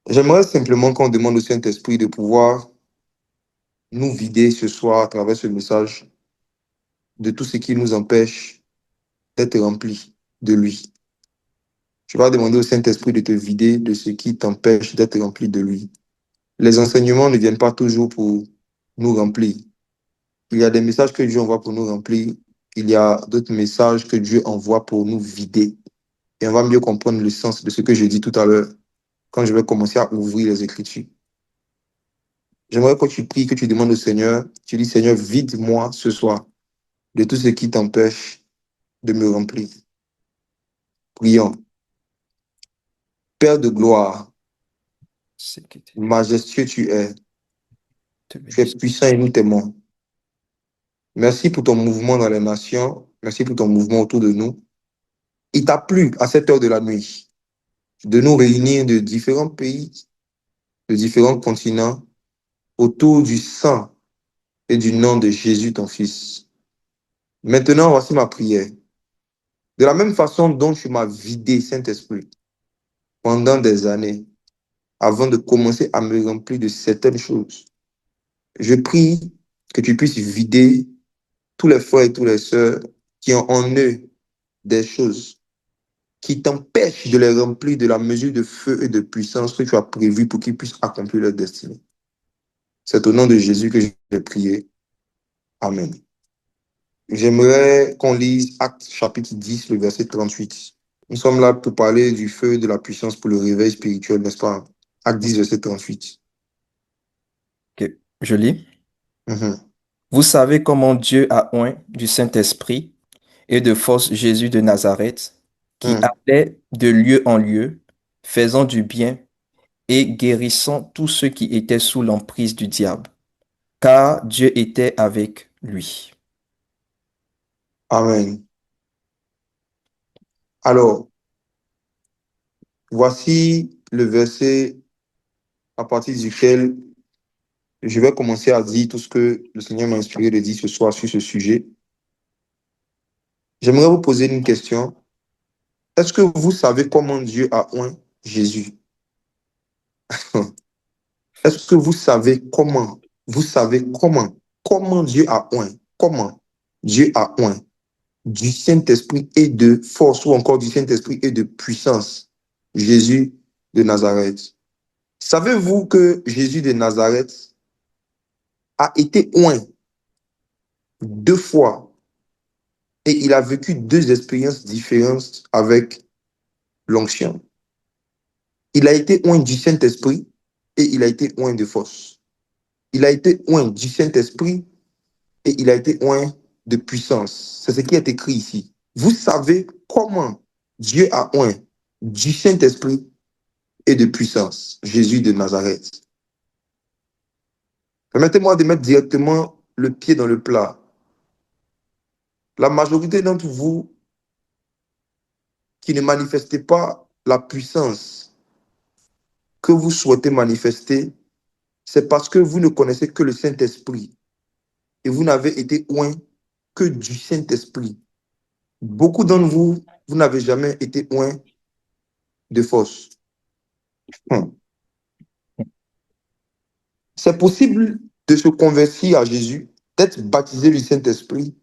J'aimerais simplement qu'on demande au Saint-Esprit de pouvoir nous vider ce soir à travers ce message de tout ce qui nous empêche d'être remplis de lui. Tu vas demander au Saint-Esprit de te vider de ce qui t'empêche d'être rempli de lui. Les enseignements ne viennent pas toujours pour nous remplir. Il y a des messages que Dieu envoie pour nous remplir. Il y a d'autres messages que Dieu envoie pour nous vider. Et on va mieux comprendre le sens de ce que j'ai dit tout à l'heure quand je vais commencer à ouvrir les Écritures. J'aimerais que tu pries, que tu demandes au Seigneur, tu dis, Seigneur, vide-moi ce soir de tout ce qui t'empêche de me remplir. Prions. Père de gloire, C'est que tu majestueux tu es, te tu es bénisses. puissant et nous t'aimons. Merci pour ton mouvement dans les nations, merci pour ton mouvement autour de nous. Il t'a plu à cette heure de la nuit de nous réunir de différents pays, de différents continents, autour du sang et du nom de Jésus, ton Fils. Maintenant, voici ma prière. De la même façon dont tu m'as vidé, Saint-Esprit, pendant des années, avant de commencer à me remplir de certaines choses, je prie que tu puisses vider tous les frères et toutes les sœurs qui ont en eux des choses qui t'empêchent de les remplir de la mesure de feu et de puissance que tu as prévue pour qu'ils puissent accomplir leur destinée. C'est au nom de Jésus que j'ai prié. Amen. J'aimerais qu'on lise Actes chapitre 10, le verset 38. Nous sommes là pour parler du feu et de la puissance pour le réveil spirituel, n'est-ce pas? Acte 10, verset 38. Ok, je lis. Mhm. Vous savez comment Dieu a oint du Saint-Esprit et de force Jésus de Nazareth, qui Mhm. allait de lieu en lieu, faisant du bien et guérissant tous ceux qui étaient sous l'emprise du diable, car Dieu était avec lui. Amen. Alors, voici le verset à partir duquel je vais commencer à dire tout ce que le Seigneur m'a inspiré de dire ce soir sur ce sujet. J'aimerais vous poser une question. Est-ce que vous savez comment Dieu a oint Jésus? Est-ce que vous savez comment Dieu a oint, comment Dieu a oint du Saint-Esprit et de force ou encore du Saint-Esprit et de puissance Jésus de Nazareth? Savez-vous que Jésus de Nazareth a été oint 2 fois et il a vécu 2 expériences différentes avec l'onction? Il a été oint du Saint-Esprit et il a été oint de force. Il a été oint du Saint-Esprit et il a été oint de puissance. C'est ce qui est écrit ici. Vous savez comment Dieu a oint du Saint-Esprit et de puissance Jésus de Nazareth. Permettez-moi de mettre directement le pied dans le plat. La majorité d'entre vous qui ne manifestez pas la puissance que vous souhaitez manifester, c'est parce que vous ne connaissez que le Saint-Esprit et vous n'avez été oint que du Saint-Esprit. Beaucoup d'entre vous, vous n'avez jamais été oint de force. C'est possible de se convertir à Jésus, d'être baptisé du Saint-Esprit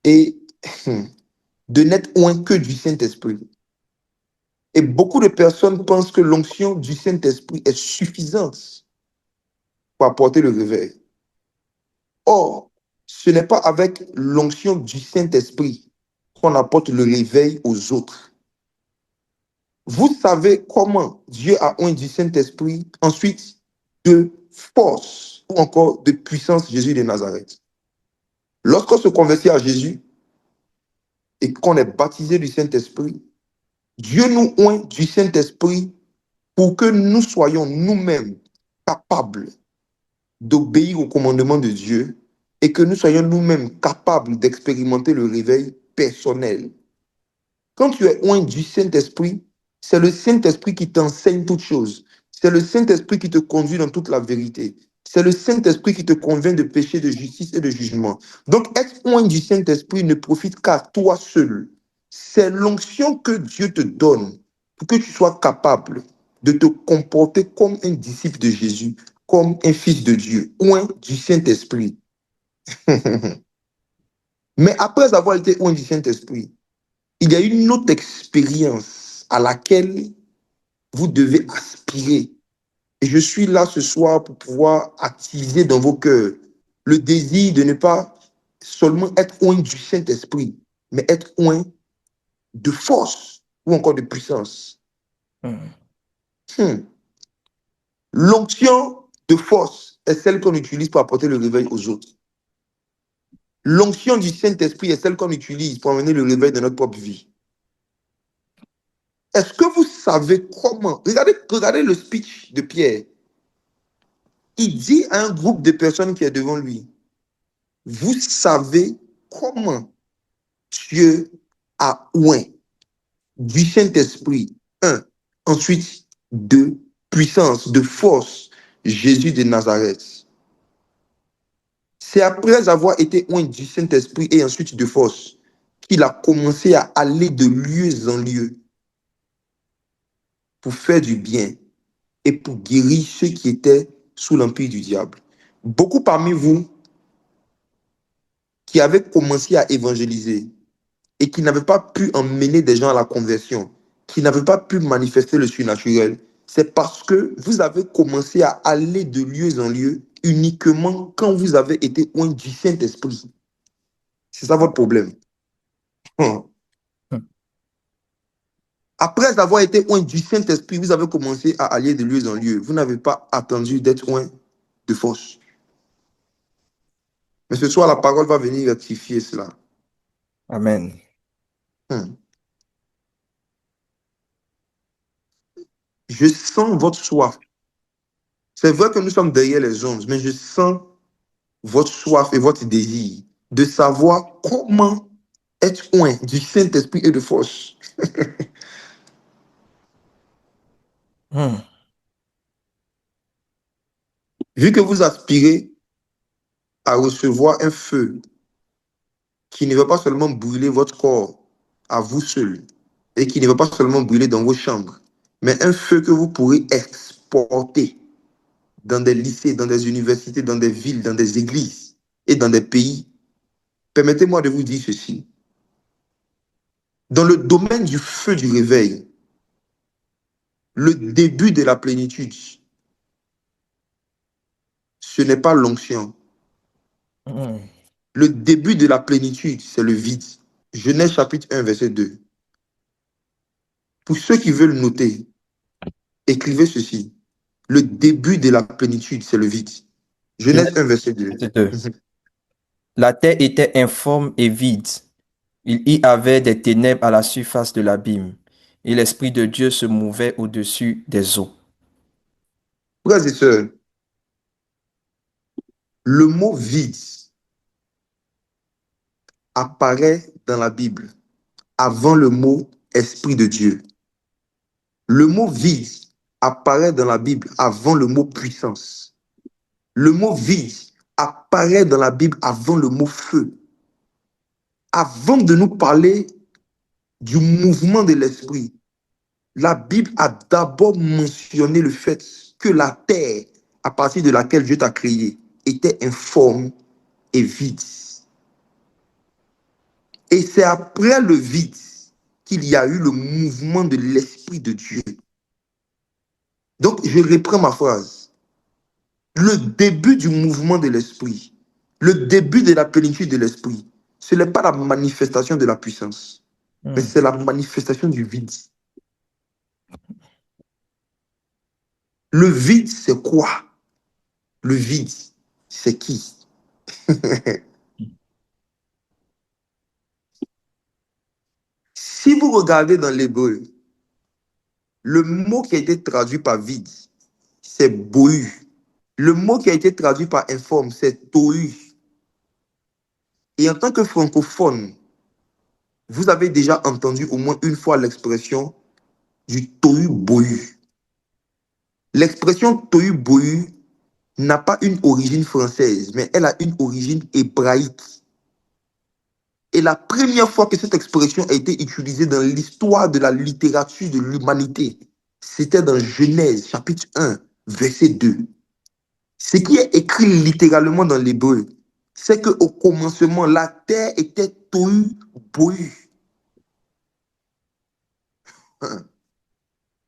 et de n'être oint que du Saint-Esprit. Et beaucoup de personnes pensent que l'onction du Saint-Esprit est suffisante pour apporter le réveil. Or, ce n'est pas avec l'onction du Saint-Esprit qu'on apporte le réveil aux autres. Vous savez comment Dieu a oint du Saint-Esprit, ensuite de force ou encore de puissance Jésus de Nazareth. Lorsqu'on se convertit à Jésus et qu'on est baptisé du Saint-Esprit, Dieu nous oint du Saint-Esprit pour que nous soyons nous-mêmes capables d'obéir au commandement de Dieu et que nous soyons nous-mêmes capables d'expérimenter le réveil personnel. Quand tu es oint du Saint-Esprit, c'est le Saint-Esprit qui t'enseigne toutes choses. C'est le Saint-Esprit qui te conduit dans toute la vérité. C'est le Saint-Esprit qui te convainc de péché, de justice et de jugement. Donc, être oint du Saint-Esprit ne profite qu'à toi seul. C'est l'onction que Dieu te donne pour que tu sois capable de te comporter comme un disciple de Jésus, comme un fils de Dieu, oint du Saint-Esprit. Mais après avoir été oint du Saint-Esprit, il y a une autre expérience à laquelle vous devez aspirer. Et je suis là ce soir pour pouvoir attiser dans vos cœurs le désir de ne pas seulement être oint du Saint-Esprit, mais être oint de force ou encore de puissance. L'onction de force est celle qu'on utilise pour apporter le réveil aux autres. L'onction du Saint-Esprit est celle qu'on utilise pour amener le réveil dans notre propre vie. Est-ce que vous savez comment? Regardez le speech de Pierre. Il dit à un groupe de personnes qui est devant lui, vous savez comment Dieu a oint du Saint-Esprit, un, ensuite de puissance, de force, Jésus de Nazareth. C'est après avoir été oint du Saint-Esprit et ensuite de force qu'il a commencé à aller de lieu en lieu pour faire du bien et pour guérir ceux qui étaient sous l'empire du diable. Beaucoup parmi vous qui avaient commencé à évangéliser et qui n'avaient pas pu emmener des gens à la conversion, qui n'avaient pas pu manifester le surnaturel, c'est parce que vous avez commencé à aller de lieu en lieu uniquement quand vous avez été oint du Saint-Esprit. C'est ça votre problème. Après avoir été oint du Saint-Esprit, vous avez commencé à aller de lieu en lieu. Vous n'avez pas attendu d'être oint de force. Mais ce soir, la parole va venir rectifier cela. Amen. Je sens votre soif. C'est vrai que nous sommes derrière les ondes, mais je sens votre soif et votre désir de savoir comment être oint du Saint-Esprit et de force. Vu que vous aspirez à recevoir un feu qui ne va pas seulement brûler votre corps à vous seul et qui ne va pas seulement brûler dans vos chambres, mais un feu que vous pourrez exporter dans des lycées, dans des universités, dans des villes, dans des églises et dans des pays. Permettez-moi de vous dire ceci. Dans le domaine du feu du réveil, le début de la plénitude, ce n'est pas l'onction. Le début de la plénitude, c'est le vide. Genèse chapitre 1, verset 2. Pour ceux qui veulent noter, écrivez ceci. Le début de la plénitude, c'est le vide. Genèse 1, verset 2. Verset 2. La terre était informe et vide. Il y avait des ténèbres à la surface de l'abîme, et l'Esprit de Dieu se mouvait au-dessus des eaux. Frères et sœurs, le mot vide apparaît dans la Bible avant le mot Esprit de Dieu. Le mot vide apparaît dans la Bible avant le mot puissance. Le mot vide apparaît dans la Bible avant le mot feu. Avant de nous parler du mouvement de l'esprit, la Bible a d'abord mentionné le fait que la terre, à partir de laquelle Dieu t'a créé, était informe et vide. Et c'est après le vide qu'il y a eu le mouvement de l'Esprit de Dieu. Donc, je reprends ma phrase. Le début du mouvement de l'Esprit, le début de la plénitude de l'Esprit, ce n'est pas la manifestation de la puissance, mais c'est la manifestation du vide. Le vide, c'est quoi? Le vide, c'est qui? Si vous regardez dans l'hébreu, le mot qui a été traduit par vide, c'est bohu. Le mot qui a été traduit par informe, c'est tohu. Et en tant que francophone, vous avez déjà entendu au moins une fois l'expression du tohu bohu. L'expression tohu bohu n'a pas une origine française, mais elle a une origine hébraïque. Et la première fois que cette expression a été utilisée dans l'histoire de la littérature de l'humanité, C'était dans Genèse, chapitre 1, verset 2. Ce qui est écrit littéralement dans l'hébreu, c'est qu'au commencement, la terre était tohu bohu.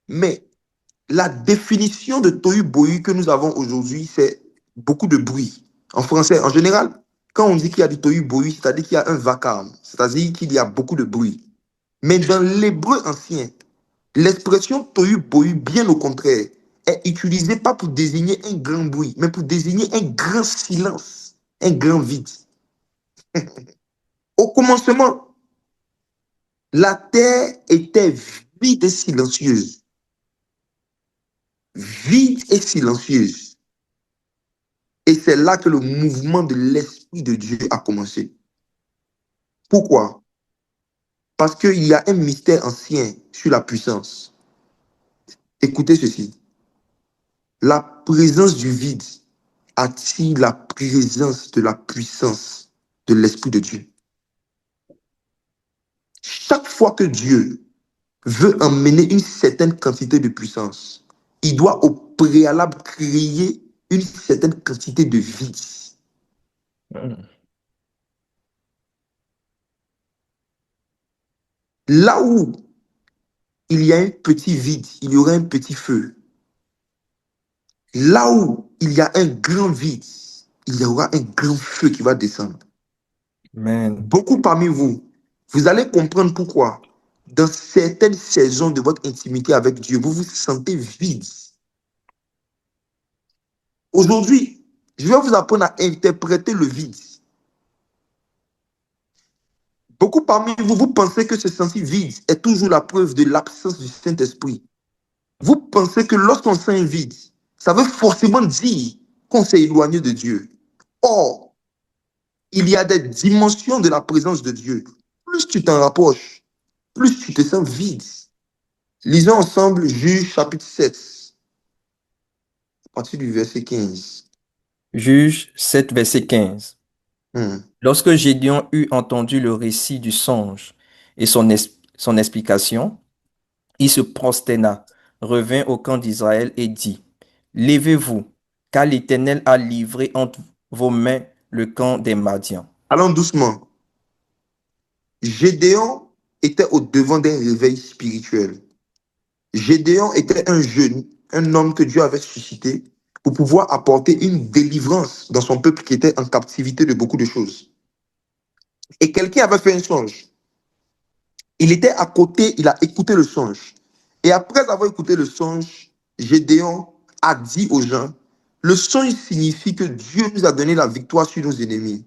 Mais la définition de tohu bohu que nous avons aujourd'hui, c'est beaucoup de bruit. En français, en général, quand on dit qu'il y a du tohu bohu, c'est-à-dire qu'il y a un vacarme, c'est-à-dire qu'il y a beaucoup de bruit. Mais dans l'hébreu ancien, l'expression tohu bohu, bien au contraire, est utilisée pas pour désigner un grand bruit, mais pour désigner un grand silence, un grand vide. Au commencement, la terre était vide et silencieuse. Vide et silencieuse. Et c'est là que le mouvement de l'Esprit de Dieu a commencé. Pourquoi? Parce qu'il y a un mystère ancien sur la puissance. Écoutez ceci. La présence du vide attire la présence de la puissance de l'Esprit de Dieu. Chaque fois que Dieu veut emmener une certaine quantité de puissance, il doit au préalable créer une certaine quantité de vide. Là où il y a un petit vide, il y aura un petit feu. Là où il y a un grand vide, il y aura un grand feu qui va descendre. Amen. Beaucoup parmi vous, vous allez comprendre pourquoi, dans certaines saisons de votre intimité avec Dieu, vous vous sentez vide. Aujourd'hui, je vais vous apprendre à interpréter le vide. Beaucoup parmi vous, vous pensez que ce senti vide est toujours la preuve de l'absence du Saint-Esprit. Vous pensez que lorsqu'on sent un vide, ça veut forcément dire qu'on s'est éloigné de Dieu. Or, il y a des dimensions de la présence de Dieu. Plus tu t'en rapproches, plus tu te sens vide. Lisons ensemble Juge chapitre 7, à partir du verset 15. Juge 7, verset 15. Hmm. Lorsque Gédéon eut entendu le récit du songe et son explication, il se prosterna, revint au camp d'Israël et dit, levez-vous, car l'Éternel a livré entre vos mains le camp des Madians. Allons doucement. Gédéon était au devant d'un réveil spirituel. Gédéon était un jeune, un homme que Dieu avait suscité pour pouvoir apporter une délivrance dans son peuple qui était en captivité de beaucoup de choses. Et quelqu'un avait fait un songe. Il était à côté, il a écouté le songe. Et après avoir écouté le songe, Gédéon a dit aux gens, le songe signifie que Dieu nous a donné la victoire sur nos ennemis.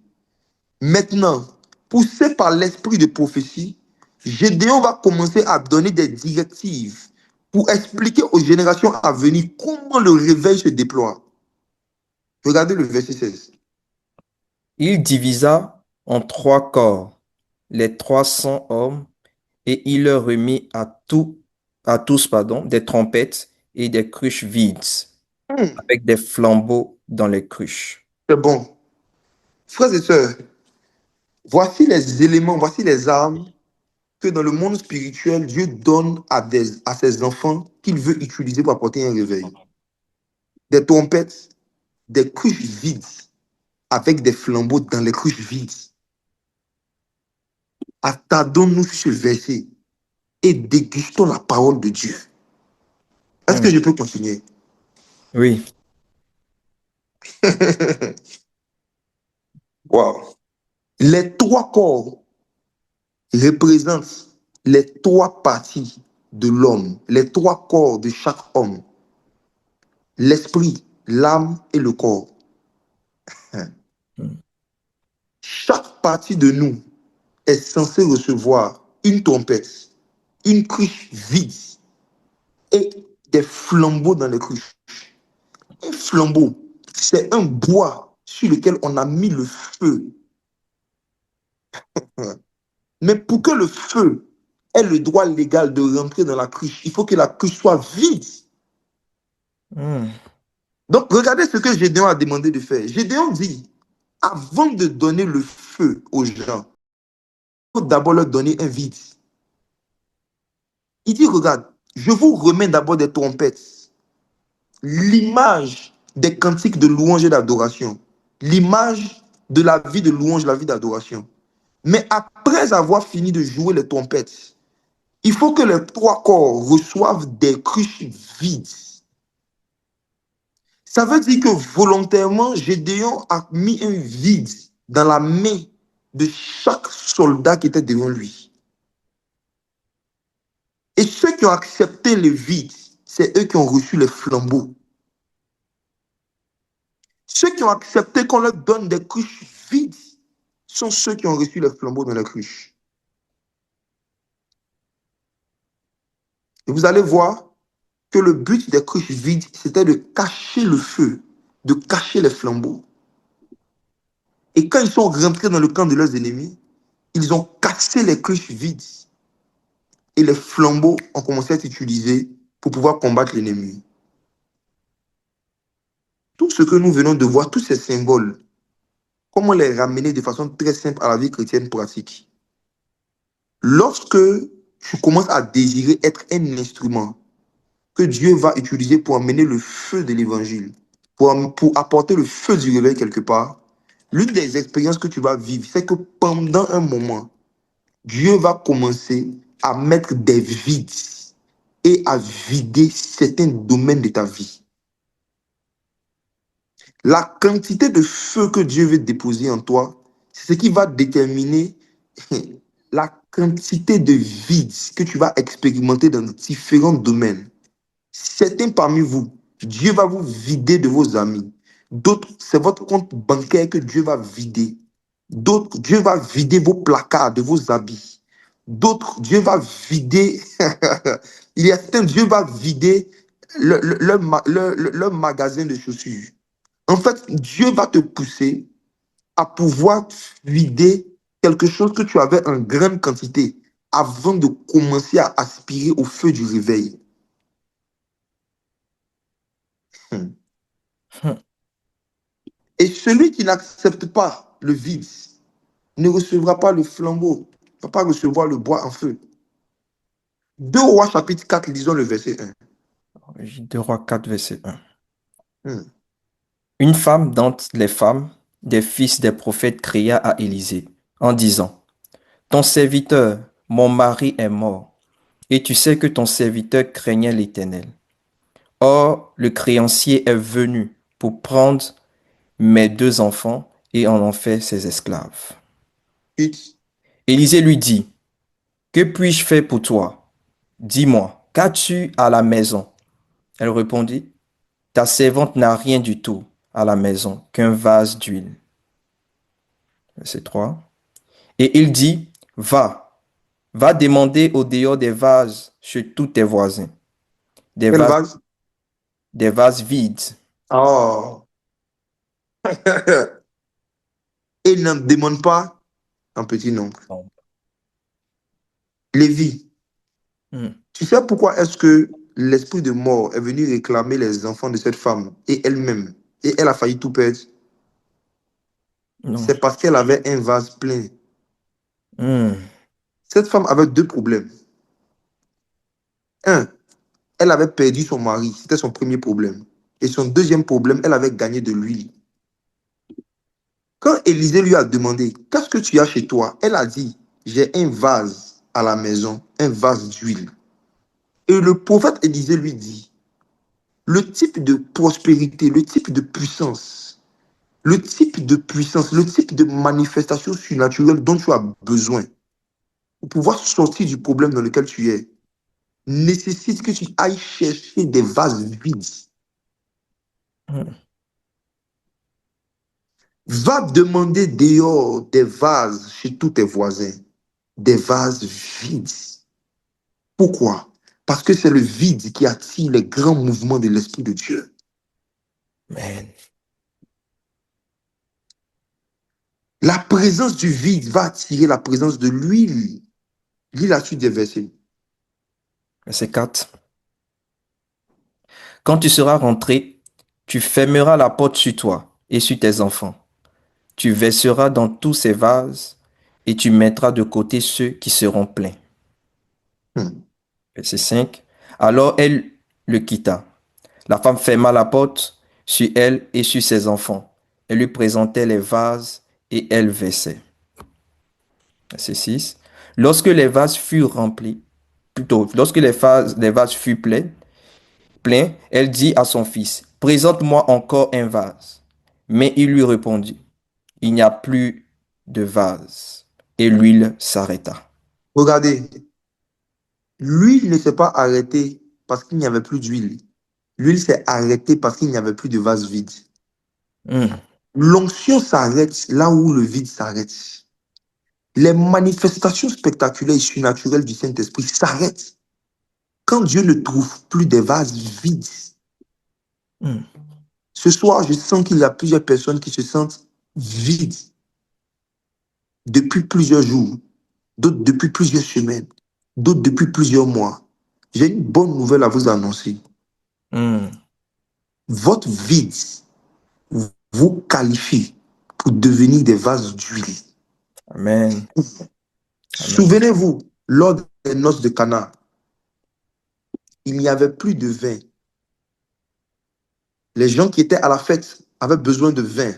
Maintenant, poussé par l'esprit de prophétie, Gédéon va commencer à donner des directives pour expliquer aux générations à venir comment le réveil se déploie. Regardez le verset 16. Il divisa en 3 corps les 300 hommes et il leur remit à tous, des trompettes et des cruches vides, avec des flambeaux dans les cruches. C'est bon. Frères et sœurs, voici les éléments, voici les armes que dans le monde spirituel, Dieu donne à ses enfants qu'il veut utiliser pour apporter un réveil. Des trompettes, des cruches vides, avec des flambeaux dans les cruches vides. Attardons-nous sur ce verset et dégustons la parole de Dieu. Est-ce que Hmm. je peux continuer? Oui. Wow. Les 3 corps représentent les 3 parties de l'homme, les 3 corps de chaque homme. L'esprit, l'âme et le corps. Hmm. Chaque partie de nous est censée recevoir une trompette, une cruche vide et des flambeaux dans les cruches. Un flambeau, c'est un bois sur lequel on a mis le feu. Mais pour que le feu ait le droit légal de rentrer dans la cruche, il faut que la cruche soit vide. Hmm. Donc, regardez ce que Gédéon a demandé de faire. Gédéon dit, avant de donner le feu aux gens, il faut d'abord leur donner un vide. Il dit, regarde, Je vous remets d'abord des trompettes, l'image des cantiques de louange et d'adoration, l'image de la vie de louange, la vie d'adoration. Mais après avoir fini de jouer les trompettes, il faut que les trois corps reçoivent des cruches vides. Ça veut dire que volontairement, Gédéon a mis un vide dans la main de chaque soldat qui était devant lui. Et ceux qui ont accepté le vide, c'est eux qui ont reçu les flambeaux. Ceux qui ont accepté qu'on leur donne des cruches vides sont ceux qui ont reçu les flambeaux dans les cruches. Et vous allez voir que le but des cruches vides, c'était de cacher le feu, de cacher les flambeaux. Et quand ils sont rentrés dans le camp de leurs ennemis, ils ont cassé les cruches vides et les flambeaux ont commencé à être utilisés pour pouvoir combattre l'ennemi. Tout ce que nous venons de voir, tous ces symboles, comment les ramener de façon très simple à la vie chrétienne pratique. Lorsque tu commences à désirer être un instrument que Dieu va utiliser pour amener le feu de l'évangile, pour apporter le feu du réveil quelque part, l'une des expériences que tu vas vivre, c'est que pendant un moment, Dieu va commencer à mettre des vides et à vider certains domaines de ta vie. La quantité de feu que Dieu veut déposer en toi, c'est ce qui va déterminer la quantité de vide que tu vas expérimenter dans différents domaines. Certains parmi vous, Dieu va vous vider de vos amis. D'autres, c'est votre compte bancaire que Dieu va vider. D'autres, Dieu va vider vos placards de vos habits. D'autres, Dieu va vider. Il y a certains, Dieu va vider leur magasin de chaussures. En fait, Dieu va te pousser à pouvoir vider quelque chose que tu avais en grande quantité avant de commencer à aspirer au feu du réveil. Hmm. Hmm. Et celui qui n'accepte pas le vide ne recevra pas le flambeau, ne va pas recevoir le bois en feu. 2 Rois chapitre 4, lisons le verset 1. 2 Rois 4, verset 1. Hmm. Une femme d'entre les femmes des fils des prophètes cria à Élisée en disant, ton serviteur, mon mari est mort, et tu sais que ton serviteur craignait l'Éternel. Or, le créancier est venu pour prendre mes 2 enfants et en fait ses esclaves. Vite. Élisée lui dit, que puis-je faire pour toi? Dis-moi, qu'as-tu à la maison? Elle répondit, ta servante n'a rien du tout à la maison qu'un vase d'huile. Verset 3. Et il dit, va demander au dehors des vases chez tous tes voisins, des Quel vases, vase? des vases vides. Oh. Et n'en demande pas un petit nombre. Non. Lévi, Hmm. tu sais pourquoi est-ce que l'esprit de mort est venu réclamer les enfants de cette femme et elle-même, et elle a failli tout perdre? Non. C'est parce qu'elle avait un vase plein. Hmm. Cette femme avait deux problèmes. Un, elle avait perdu son mari, c'était son premier problème. Et son deuxième problème, elle avait gagné de l'huile. Quand Élisée lui a demandé, qu'est-ce que tu as chez toi? Elle a dit, j'ai un vase à la maison, un vase d'huile. Et le prophète Élisée lui dit, le type de prospérité, le type de manifestation surnaturelle dont tu as besoin pour pouvoir sortir du problème dans lequel tu es, nécessite que tu ailles chercher des vases vides. Hmm. Va demander dehors des vases chez tous tes voisins, des vases vides. Pourquoi? Parce que c'est le vide qui attire les grands mouvements de l'Esprit de Dieu. Man. La présence du vide va attirer la présence de l'huile. Lis la suite des versets. Verset 4. Quand tu seras rentré, tu fermeras la porte sur toi et sur tes enfants. Tu verseras dans tous ces vases et tu mettras de côté ceux qui seront pleins. Hmm. Verset 5. Alors elle le quitta. La femme ferma la porte sur elle et sur ses enfants. Elle lui présentait les vases et elle versait. Verset 6. Lorsque les vases furent remplis, lorsque les vases furent pleins, elle dit à son fils, présente-moi encore un vase. Mais il lui répondit, il n'y a plus de vase. Et l'huile s'arrêta. Regardez, l'huile ne s'est pas arrêtée parce qu'il n'y avait plus d'huile. L'huile s'est arrêtée parce qu'il n'y avait plus de vase vide. Hmm, L'onction s'arrête là où le vide s'arrête. Les manifestations spectaculaires et surnaturelles du Saint-Esprit s'arrêtent quand Dieu ne trouve plus des vases vides. hmm, Ce soir, je sens qu'il y a plusieurs personnes qui se sentent vides depuis plusieurs jours, d'autres depuis plusieurs semaines, d'autres depuis plusieurs mois. J'ai une bonne nouvelle à vous annoncer. hmm. Votre vide vous qualifie pour devenir des vases d'huile. Amen. Amen. Souvenez-vous, lors des noces de Cana, il n'y avait plus de vin. Les gens qui étaient à la fête avaient besoin de vin.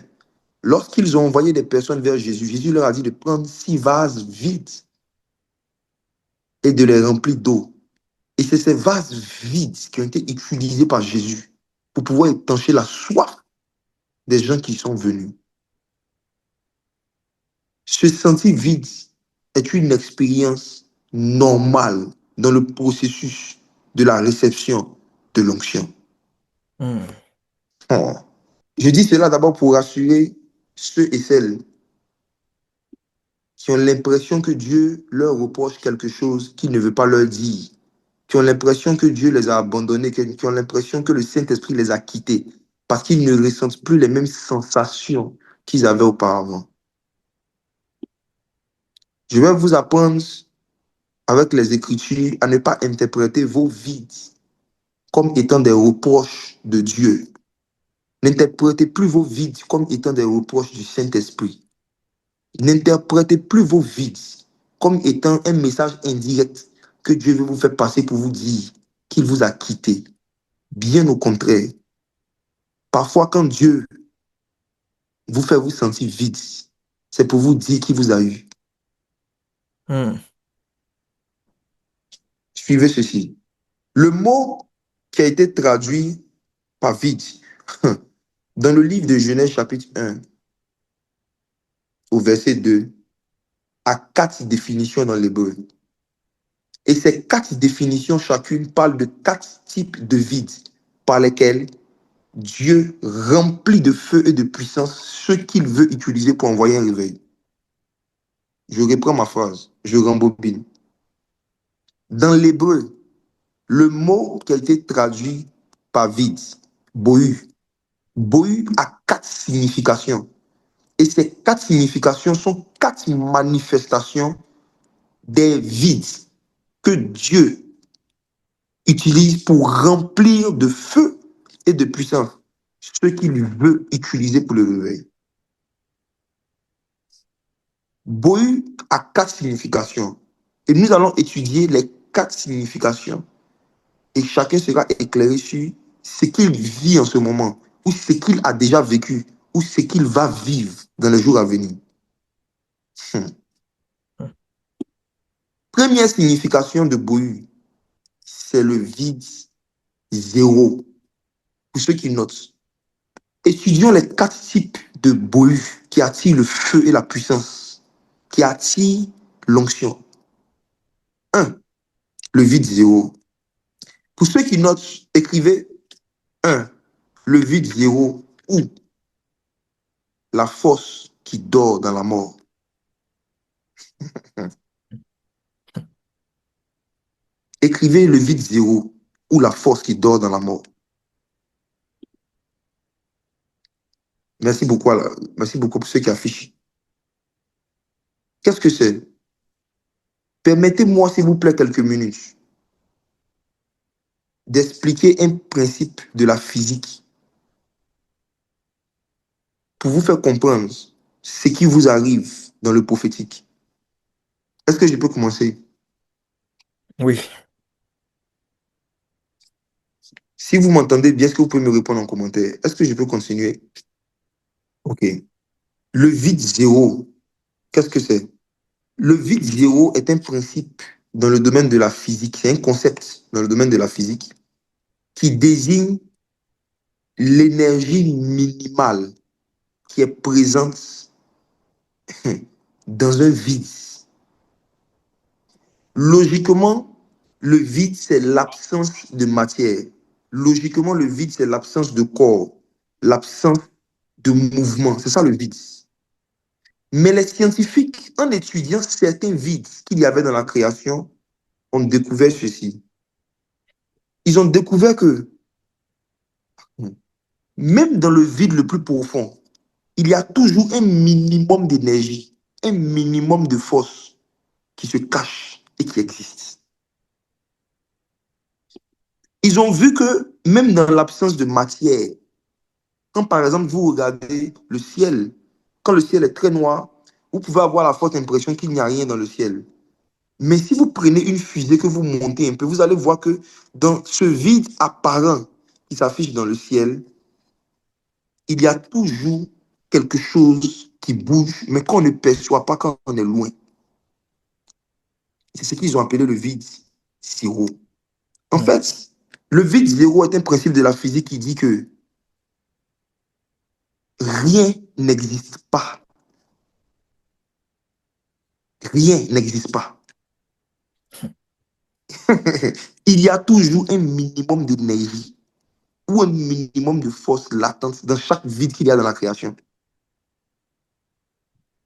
Lorsqu'ils ont envoyé des personnes vers Jésus, Jésus leur a dit de prendre 6 vases vides et de les remplir d'eau. Et c'est ces vases vides qui ont été utilisés par Jésus pour pouvoir étancher la soif des gens qui sont venus. Se sentir vide est une expérience normale dans le processus de la réception de l'onction. Hmm, Oh. Je dis cela d'abord pour rassurer ceux et celles qui ont l'impression que Dieu leur reproche quelque chose qu'il ne veut pas leur dire, qui ont l'impression que Dieu les a abandonnés, qui ont l'impression que le Saint-Esprit les a quittés parce qu'ils ne ressentent plus les mêmes sensations qu'ils avaient auparavant. Je vais vous apprendre avec les Écritures à ne pas interpréter vos vides comme étant des reproches de Dieu. N'interprétez plus vos vides comme étant des reproches du Saint-Esprit. N'interprétez plus vos vides comme étant un message indirect que Dieu veut vous faire passer pour vous dire qu'il vous a quitté. Bien au contraire. Parfois, quand Dieu vous fait vous sentir vide, c'est pour vous dire qu'il vous a eu. hmm, Suivez ceci. Le mot qui a été traduit par vide dans le livre de Genèse chapitre 1 au verset 2 a 4 définitions dans l'hébreu. Et ces 4 définitions, chacune parle de 4 types de vides par lesquels Dieu remplit de feu et de puissance ceux qu'il veut utiliser pour envoyer un réveil. Je reprends ma phrase, je rembobine. Dans l'hébreu, le mot qui a été traduit par vide, bohu, bohu a 4 significations. Et ces 4 significations sont 4 manifestations des vides que Dieu utilise pour remplir de feu et de puissance ce qu'il veut utiliser pour le réveil. Bohu a 4 significations. Et nous allons étudier les 4 significations et chacun sera éclairé sur ce qu'il vit en ce moment, ou ce qu'il a déjà vécu, ou ce qu'il va vivre dans les jours à venir. Hmm. Première signification de Bohu, c'est le vide zéro. Pour ceux qui notent, étudions les 4 types de Bohu qui attirent le feu et la puissance, qui attirent l'onction. 1. Le vide zéro. Pour ceux qui notent, écrivez 1. Le vide zéro ou la force qui dort dans la mort. Écrivez le vide zéro ou la force qui dort dans la mort. Merci beaucoup, merci beaucoup pour ceux qui affichent. Qu'est-ce que c'est? Permettez-moi, s'il vous plaît, quelques minutes d'expliquer un principe de la physique pour vous faire comprendre ce qui vous arrive dans le prophétique. Est-ce que je peux commencer? oui. Si vous m'entendez bien, est-ce que vous pouvez me répondre en commentaire? Est-ce que je peux continuer? Ok. Le vide zéro, qu'est-ce que c'est? Le vide zéro est un principe dans le domaine de la physique, c'est un concept dans le domaine de la physique qui désigne l'énergie minimale qui est présente dans un vide. Logiquement, le vide, c'est l'absence de matière. Logiquement, le vide, c'est l'absence de corps, l'absence de mouvement. C'est ça le vide. Mais les scientifiques, en étudiant certains vides qu'il y avait dans la création, ont découvert ceci. Ils ont découvert que même dans le vide le plus profond, il y a toujours un minimum d'énergie, un minimum de force qui se cache et qui existe. Ils ont vu que même dans l'absence de matière, quand par exemple vous regardez le ciel, quand le ciel est très noir, vous pouvez avoir la forte impression qu'il n'y a rien dans le ciel. Mais si vous prenez une fusée que vous montez un peu, vous allez voir que dans ce vide apparent qui s'affiche dans le ciel, il y a toujours quelque chose qui bouge, mais qu'on ne perçoit pas quand on est loin. C'est ce qu'ils ont appelé le vide zéro. En Hmm. fait, le vide zéro est un principe de la physique qui dit que rien n'existe pas. Rien n'existe pas. Il y a toujours un minimum d'énergie ou un minimum de force latente dans chaque vide qu'il y a dans la création.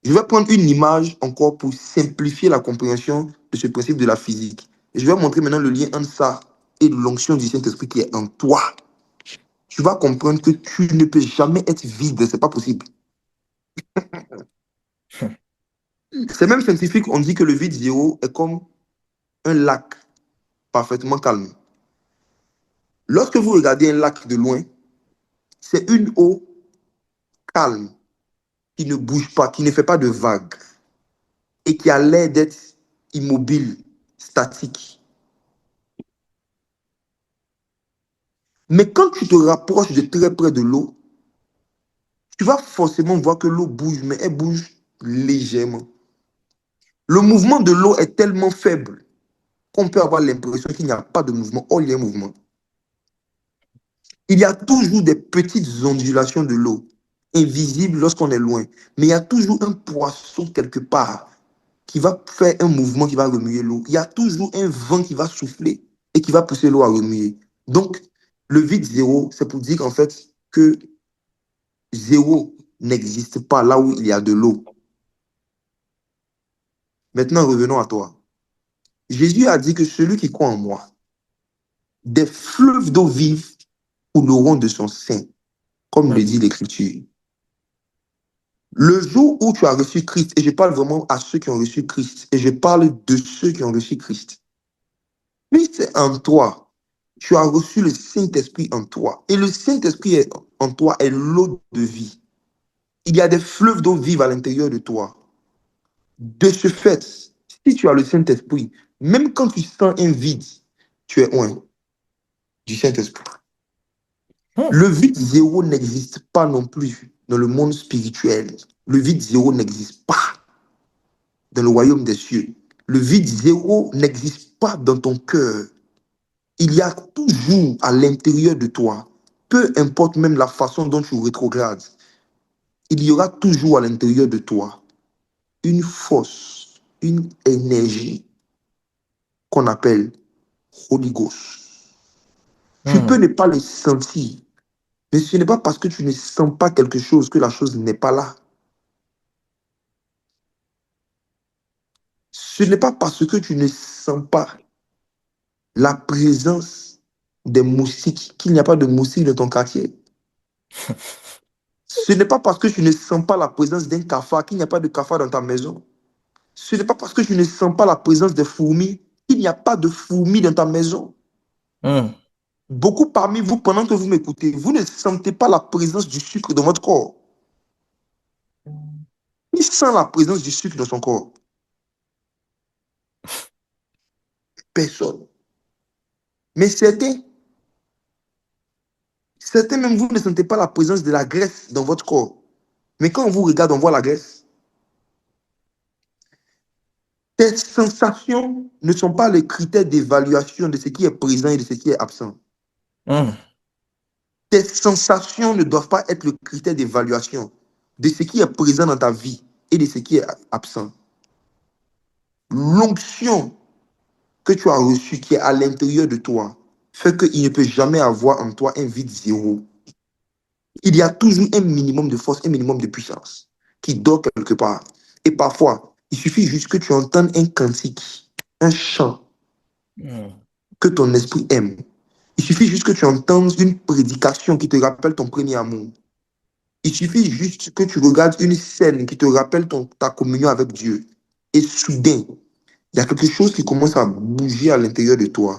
Je vais prendre une image encore pour simplifier la compréhension de ce principe de la physique. Et je vais montrer maintenant le lien entre ça et l'onction du Saint-Esprit qui est en toi. Tu vas comprendre que tu ne peux jamais être vide, c'est pas possible. Ces mêmes scientifiques ont dit que le vide zéro est comme un lac parfaitement calme. Lorsque vous regardez un lac de loin, c'est une eau calme qui ne bouge pas, qui ne fait pas de vagues et qui a l'air d'être immobile, statique. Mais quand tu te rapproches de très près de l'eau, tu vas forcément voir que l'eau bouge, mais elle bouge légèrement. Le mouvement de l'eau est tellement faible qu'on peut avoir l'impression qu'il n'y a pas de mouvement. Or, il y a un mouvement. Il y a toujours des petites ondulations de l'eau, invisibles lorsqu'on est loin. Mais il y a toujours un poisson quelque part qui va faire un mouvement qui va remuer l'eau. Il y a toujours un vent qui va souffler et qui va pousser l'eau à remuer. Donc, le vide zéro, c'est pour dire en fait que zéro n'existe pas là où il y a de l'eau. Maintenant, revenons à toi. Jésus a dit que celui qui croit en moi, des fleuves d'eau vive couleront de son sein, comme Hmm. le dit l'Écriture. Le jour où tu as reçu Christ, et je parle vraiment à ceux qui ont reçu Christ, et je parle de ceux qui ont reçu Christ. Christ est en toi. Tu as reçu le Saint-Esprit en toi. Et le Saint-Esprit en toi est l'eau de vie. Il y a des fleuves d'eau vive à l'intérieur de toi. De ce fait, si tu as le Saint-Esprit, même quand tu sens un vide, tu es loin du Saint-Esprit. Hmm. Le vide zéro n'existe pas non plus dans le monde spirituel. Le vide zéro n'existe pas dans le royaume des cieux. Le vide zéro n'existe pas dans ton cœur. Il y a toujours à l'intérieur de toi, peu importe même la façon dont tu rétrogrades, il y aura toujours à l'intérieur de toi une force, une énergie qu'on appelle Holy Ghost. Tu peux Hmm. ne pas le sentir, mais ce n'est pas parce que tu ne sens pas quelque chose que la chose n'est pas là. Ce n'est pas parce que tu ne sens pas la présence des moustiques qu'il n'y a pas de moustiques dans ton quartier. Ce n'est pas parce que tu ne sens pas la présence d'un cafard qu'il n'y a pas de cafard dans ta maison. Ce n'est pas parce que tu ne sens pas la présence des fourmis qu'il n'y a pas de fourmis dans ta maison. Hmm. Beaucoup parmi vous, pendant que vous m'écoutez, vous ne sentez pas la présence du sucre dans votre corps. Qui sent la présence du sucre dans son corps? Personne. Mais certains, Certains même, vous ne sentez pas la présence de la graisse dans votre corps. Mais quand on vous regarde, on voit la graisse. Tes sensations ne sont pas les critères d'évaluation de ce qui est présent et de ce qui est absent. hum, Tes sensations ne doivent pas être le critère d'évaluation de ce qui est présent dans ta vie et de ce qui est absent. L'onction que tu as reçue, qui est à l'intérieur de toi, fait qu'il ne peut jamais avoir en toi un vide zéro. Il y a toujours un minimum de force, un minimum de puissance qui dort quelque part. Et parfois, il suffit juste que tu entendes un cantique, un chant hum. que ton esprit aime. Il suffit juste que tu entendes une prédication qui te rappelle ton premier amour. Il suffit juste que tu regardes une scène qui te rappelle ta communion avec Dieu. Et soudain, il y a quelque chose qui commence à bouger à l'intérieur de toi.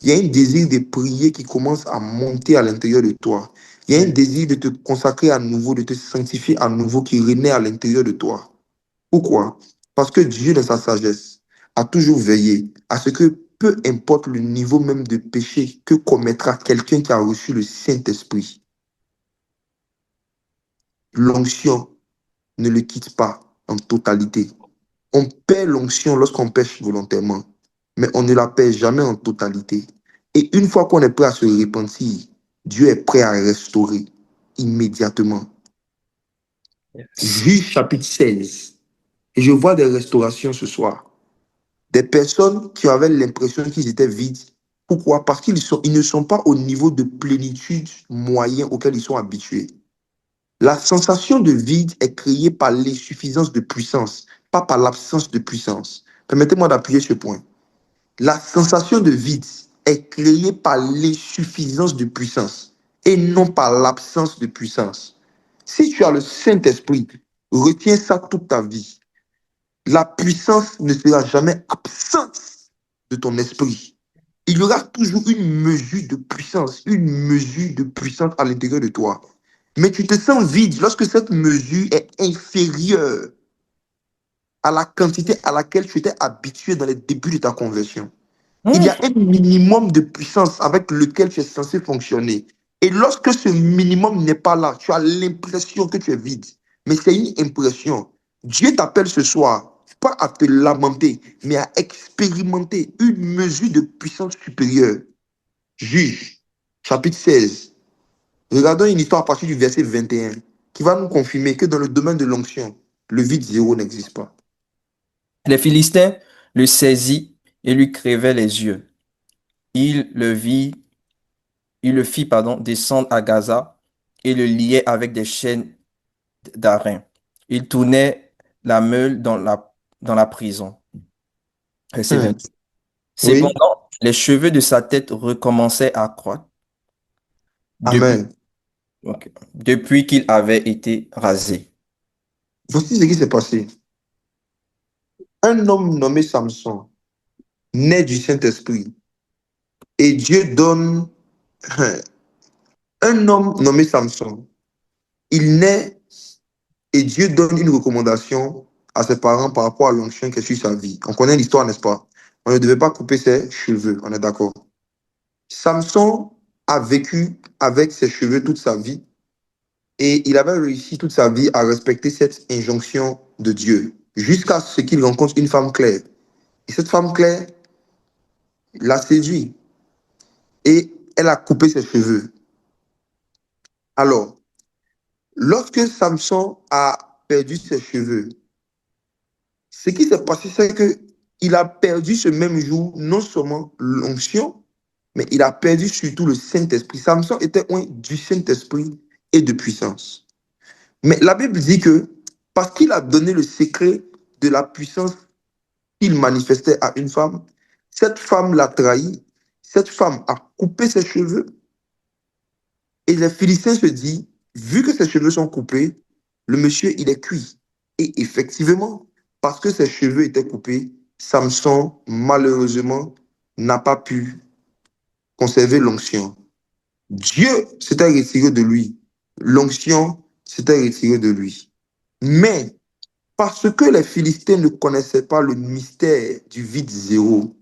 Il y a un désir de prier qui commence à monter à l'intérieur de toi. Il y a un désir de te consacrer à nouveau, de te sanctifier à nouveau qui renaît à l'intérieur de toi. Pourquoi? Parce que Dieu, dans sa sagesse, a toujours veillé à ce que peu importe le niveau même de péché que commettra quelqu'un qui a reçu le Saint-Esprit, l'onction ne le quitte pas en totalité. On perd l'onction lorsqu'on pêche volontairement, mais on ne la perd jamais en totalité. Et une fois qu'on est prêt à se repentir, Dieu est prêt à restaurer immédiatement. Yes. Juge chapitre 16. Et je vois des restaurations ce soir. Des personnes qui avaient l'impression qu'ils étaient vides. Pourquoi? Parce ils ne sont pas au niveau de plénitude moyen auquel ils sont habitués. La sensation de vide est créée par l'insuffisance de puissance, pas par l'absence de puissance. Permettez-moi d'appuyer ce point. La sensation de vide est créée par l'insuffisance de puissance et non par l'absence de puissance. Si tu as le Saint-Esprit, retiens ça toute ta vie. La puissance ne sera jamais absente de ton esprit. Il y aura toujours une mesure de puissance à l'intérieur de toi. Mais tu te sens vide lorsque cette mesure est inférieure à la quantité à laquelle tu étais habitué dans les débuts de ta conversion. Il y Hum, a un minimum de puissance avec lequel tu es censé fonctionner. Et lorsque ce minimum n'est pas là, tu as l'impression que tu es vide. Mais c'est une impression. Dieu t'appelle ce soir, pas à te lamenter, mais à expérimenter une mesure de puissance supérieure. Juge, chapitre 16. Regardons une histoire à partir du verset 21 qui va nous confirmer que dans le domaine de l'onction, le vide zéro n'existe pas. Les Philistins le saisit et lui crevaient les yeux. Il le vit, il le fit, pardon, descendre à Gaza et le liait avec des chaînes d'airain. Il tournait la meule dans la prison. Verset Hmm. 20. Oui, Cependant, les cheveux de sa tête recommençaient à croître depuis, Amen. depuis qu'il avait été rasé. Voici ce qui s'est passé. Un homme nommé Samson naît du Saint-Esprit et Dieu donne un homme nommé Samson. Il naît et Dieu donne une recommandation à ses parents par rapport à l'onction qui est sur sa vie. On connaît l'histoire, n'est-ce pas? On ne devait pas couper ses cheveux, on est d'accord. Samson a vécu avec ses cheveux toute sa vie et il avait réussi toute sa vie à respecter cette injonction de Dieu jusqu'à ce qu'il rencontre une femme claire. Et cette femme claire l'a séduit et elle a coupé ses cheveux. Alors, lorsque Samson a perdu ses cheveux, ce qui s'est passé, c'est que il a perdu ce même jour non seulement l'onction, mais il a perdu surtout le Saint-Esprit. Samson était un du Saint-Esprit et de puissance. Mais la Bible dit que parce qu'il a donné le secret de la puissance qu'il manifestait à une femme, cette femme l'a trahi, cette femme a coupé ses cheveux et les Philistins se disent, vu que ses cheveux sont coupés, le monsieur, il est cuit. Et effectivement, parce que ses cheveux étaient coupés, Samson, malheureusement, n'a pas pu conserver l'onction. Dieu s'était retiré de lui. L'onction s'était retirée de lui. Mais parce que les Philistins ne connaissaient pas le mystère du vide zéro,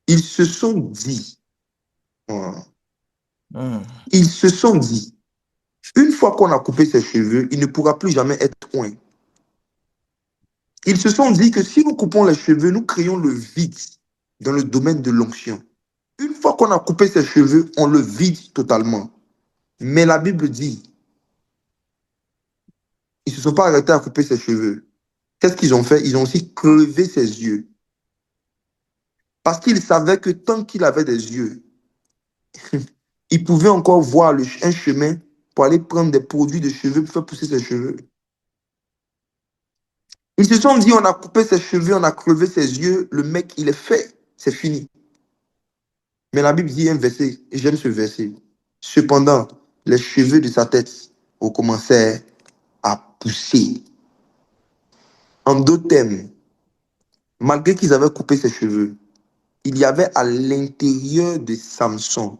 ils se sont dit, Hum, ils se sont dit, fois qu'on a coupé ses cheveux, il ne pourra plus jamais être oint. Ils se sont dit que si nous coupons les cheveux, nous créons le vide dans le domaine de l'onction. Une fois qu'on a coupé ses cheveux, on le vide totalement. Mais la Bible dit, ils ne se sont pas arrêtés à couper ses cheveux. Qu'est-ce qu'ils ont fait? Ils ont aussi crevé ses yeux. Parce qu'ils savaient que tant qu'il avait des yeux, il pouvait encore voir un chemin pour aller prendre des produits de cheveux pour faire pousser ses cheveux. Ils se sont dit, on a coupé ses cheveux, on a crevé ses yeux, le mec, il est fait, c'est fini. Mais la Bible dit un verset, et j'aime ce verset. Cependant, les cheveux de sa tête recommencèrent à pousser. En d'autres termes, malgré qu'ils avaient coupé ses cheveux, il y avait à l'intérieur de Samson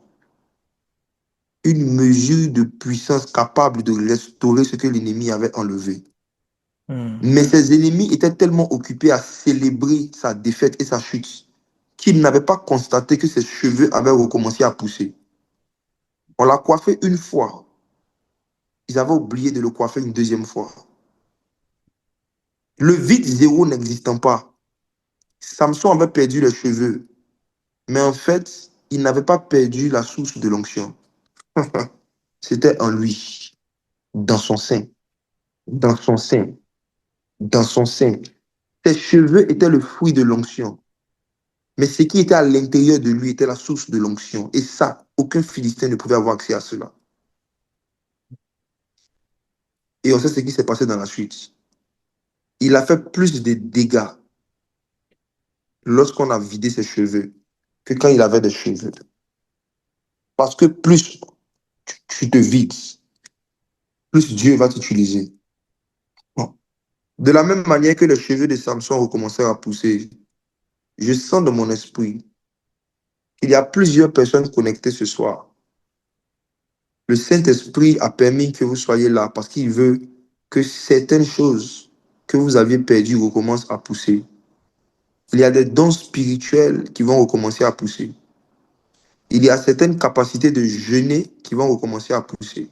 une mesure de puissance capable de restaurer ce que l'ennemi avait enlevé. Hmm. Mais ses ennemis étaient tellement occupés à célébrer sa défaite et sa chute qu'ils n'avaient pas constaté que ses cheveux avaient recommencé à pousser. On l'a coiffé une fois. Ils avaient oublié de le coiffer une deuxième fois. Le vide zéro n'existant pas, Samson avait perdu les cheveux. Mais en fait, il n'avait pas perdu la source de l'onction. C'était en lui, dans son sein, dans son sein, dans son sein. Ses cheveux étaient le fruit de l'onction. Mais ce qui était à l'intérieur de lui était la source de l'onction. Et ça, aucun Philistin ne pouvait avoir accès à cela. Et on sait ce qui s'est passé dans la suite. Il a fait plus de dégâts lorsqu'on a vidé ses cheveux que quand il avait des cheveux. Parce que plus tu te vides, plus Dieu va t'utiliser. Bon. De la même manière que les cheveux de Samson recommencèrent à pousser, je sens dans mon esprit qu'il y a plusieurs personnes connectées ce soir. Le Saint-Esprit a permis que vous soyez là parce qu'il veut que certaines choses que vous aviez perdues recommencent à pousser. Il y a des dons spirituels qui vont recommencer à pousser. Il y a certaines capacités de jeûner qui vont recommencer à pousser.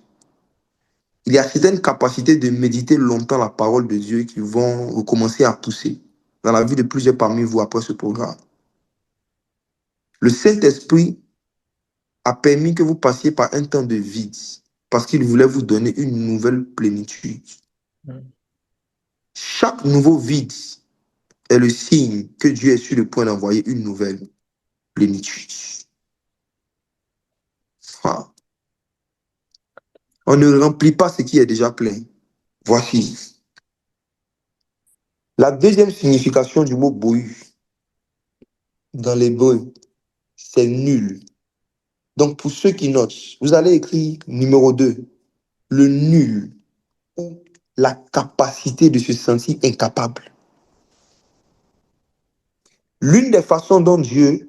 Il y a certaines capacités de méditer longtemps la parole de Dieu qui vont recommencer à pousser dans la vie de plusieurs parmi vous après ce programme. Le Saint-Esprit a permis que vous passiez par un temps de vide parce qu'il voulait vous donner une nouvelle plénitude. Hmm. Chaque nouveau vide est le signe que Dieu est sur le point d'envoyer une nouvelle plénitude. Ah. On ne remplit pas ce qui est déjà plein. Voici. La deuxième signification du mot bohu dans l'hébreu, c'est nul. Donc pour ceux qui notent, vous allez écrire numéro 2, le nul ou la capacité de se sentir incapable. L'une des façons dont Dieu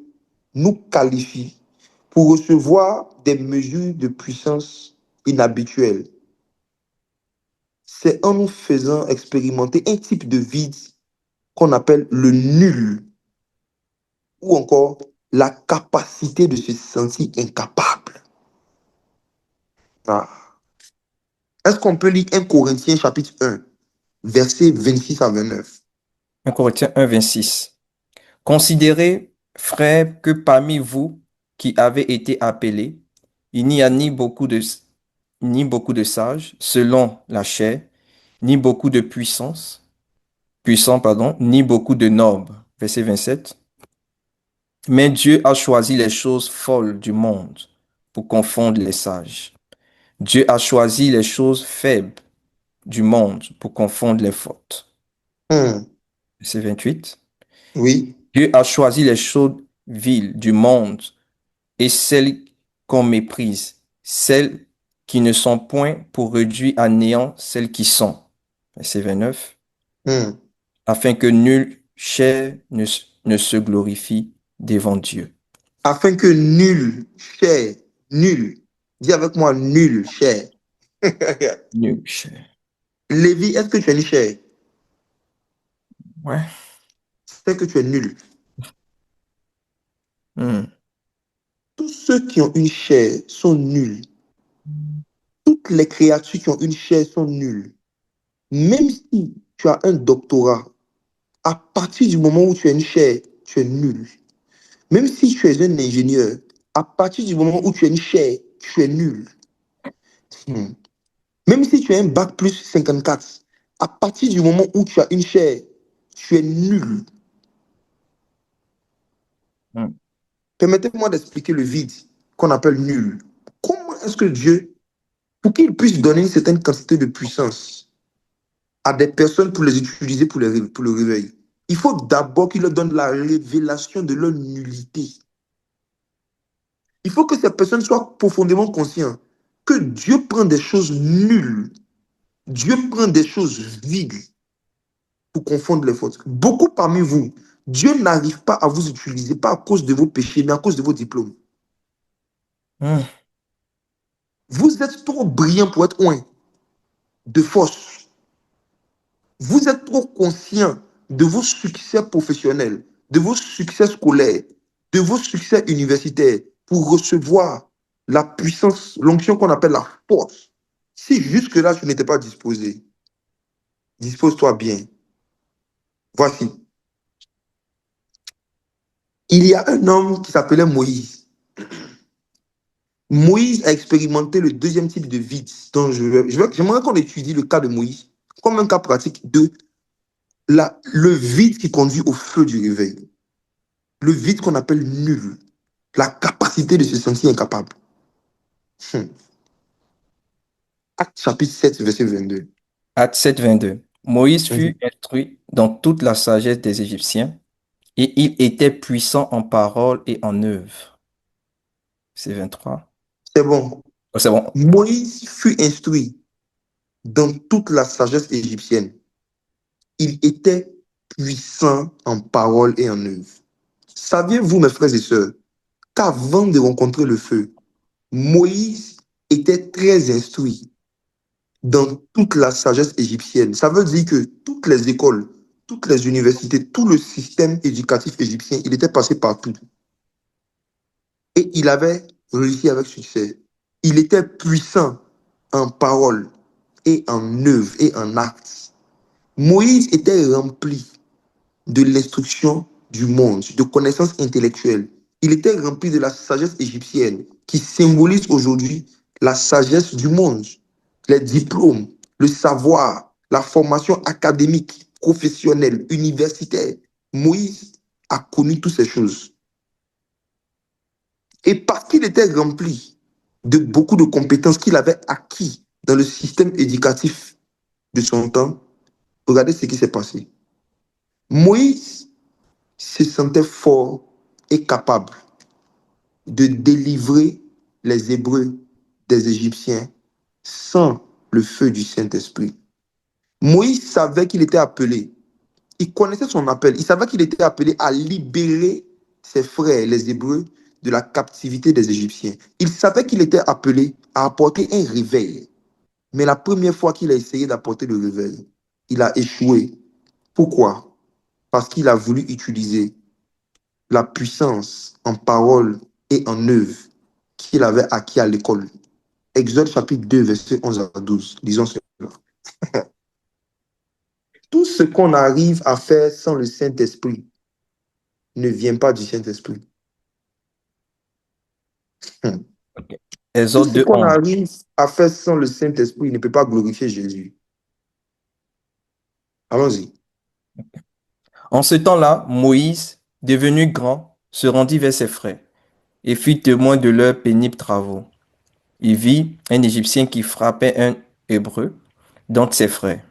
nous qualifie pour recevoir des mesures de puissance inhabituelles, c'est en nous faisant expérimenter un type de vide qu'on appelle le nul ou encore la capacité de se sentir incapable. Ah. Est-ce qu'on peut lire 1 Corinthiens chapitre 1, versets 26 à 29? 1 Corinthiens 1, 26. Considérez, frères, que parmi vous qui avez été appelés, il n'y a ni beaucoup de sages, selon la chair, ni beaucoup de puissants, pardon, ni beaucoup de nobles. Verset 27. Mais Dieu a choisi les choses folles du monde pour confondre les sages. Dieu a choisi les choses faibles du monde pour confondre les fortes. Hmm. Verset 28. Oui. Dieu a choisi les choses viles du monde et celles qu'on méprise, celles qui ne sont point pour réduire à néant celles qui sont. Verset 29. Hmm. Afin que nulle chair ne se glorifie devant Dieu. Afin que nul, cher, nul, dis avec moi nul, cher. Nulle chair. Lévi, est-ce que tu es une chair? Ouais. C'est que tu es nul. Hmm. Tous ceux qui ont une chair sont nuls. Toute les créatures qui ont une chair sont nulles. Même si tu as un doctorat, à partir du moment où tu as une chair, tu es nul. Même si tu es un ingénieur, à partir du moment où tu as une chair, tu es nul. Hmm. Même si tu as un bac plus 54, à partir du moment où tu as une chair, tu es nul. Mm. Permettez-moi d'expliquer le vide qu'on appelle nul. Comment est-ce que Dieu, pour qu'il puisse donner une certaine quantité de puissance à des personnes pour les utiliser pour le réveil, il faut d'abord qu'il leur donne la révélation de leur nullité. Il faut que ces personnes soient profondément conscientes que Dieu prend des choses nulles, Dieu prend des choses vides pour confondre les fautes. Beaucoup parmi vous, Dieu n'arrive pas à vous utiliser, pas à cause de vos péchés, mais à cause de vos diplômes. Mm. Vous êtes trop brillant pour être oint de force. Vous êtes trop conscient de vos succès professionnels, de vos succès scolaires, de vos succès universitaires pour recevoir la puissance, l'onction qu'on appelle la force. Si jusque-là, tu n'étais pas disposé, dispose-toi bien. Voici. Il y a un homme qui s'appelait Moïse. Moïse a expérimenté le deuxième type de vide dont j'aimerais qu'on étudie le cas de Moïse comme un cas pratique de le vide qui conduit au feu du réveil. Le vide qu'on appelle nul. La capacité de se sentir incapable. Hmm. Acte chapitre 7, verset 22. Acte 7, 22. Moïse Mhm. fut instruit dans toute la sagesse des Égyptiens, et il était puissant en parole et en œuvre. C'est 23. C'est bon. Oh, c'est bon. Moïse fut instruit dans toute la sagesse égyptienne. Il était puissant en parole et en œuvre. Saviez-vous, mes frères et sœurs, qu'avant de rencontrer le feu, Moïse était très instruit dans toute la sagesse égyptienne. Ça veut dire que toutes les écoles, toutes les universités, tout le système éducatif égyptien, il était passé partout. Et il avait réussi avec succès. Il était puissant en parole et en œuvre et en actes. Moïse était rempli de l'instruction du monde, de connaissances intellectuelles. Il était rempli de la sagesse égyptienne qui symbolise aujourd'hui la sagesse du monde, les diplômes, le savoir, la formation académique, professionnelle, universitaire. Moïse a connu toutes ces choses. Et parce qu'il était rempli de beaucoup de compétences qu'il avait acquis dans le système éducatif de son temps, regardez ce qui s'est passé. Moïse se sentait fort et capable de délivrer les Hébreux des Égyptiens sans le feu du Saint-Esprit. Moïse savait qu'il était appelé, il connaissait son appel, il savait qu'il était appelé à libérer ses frères, les Hébreux, de la captivité des Égyptiens. Il savait qu'il était appelé à apporter un réveil. Mais la première fois qu'il a essayé d'apporter le réveil, il a échoué. Pourquoi? Parce qu'il a voulu utiliser la puissance en parole et en œuvre qu'il avait acquis à l'école. Exode chapitre 2, verset 11 à 12. Disons cela. Tout ce qu'on arrive à faire sans le Saint-Esprit ne vient pas du Saint-Esprit. Hmm. Ok. Tout Exode ce 2, qu'on 11. arrive à faire sans le Saint-Esprit ne peut pas glorifier Jésus. Allons-y. En ce temps-là, Moïse, devenu grand, se rendit vers ses frères et fut témoin de leurs pénibles travaux. Il vit un Égyptien qui frappait un Hébreu, dont ses frères.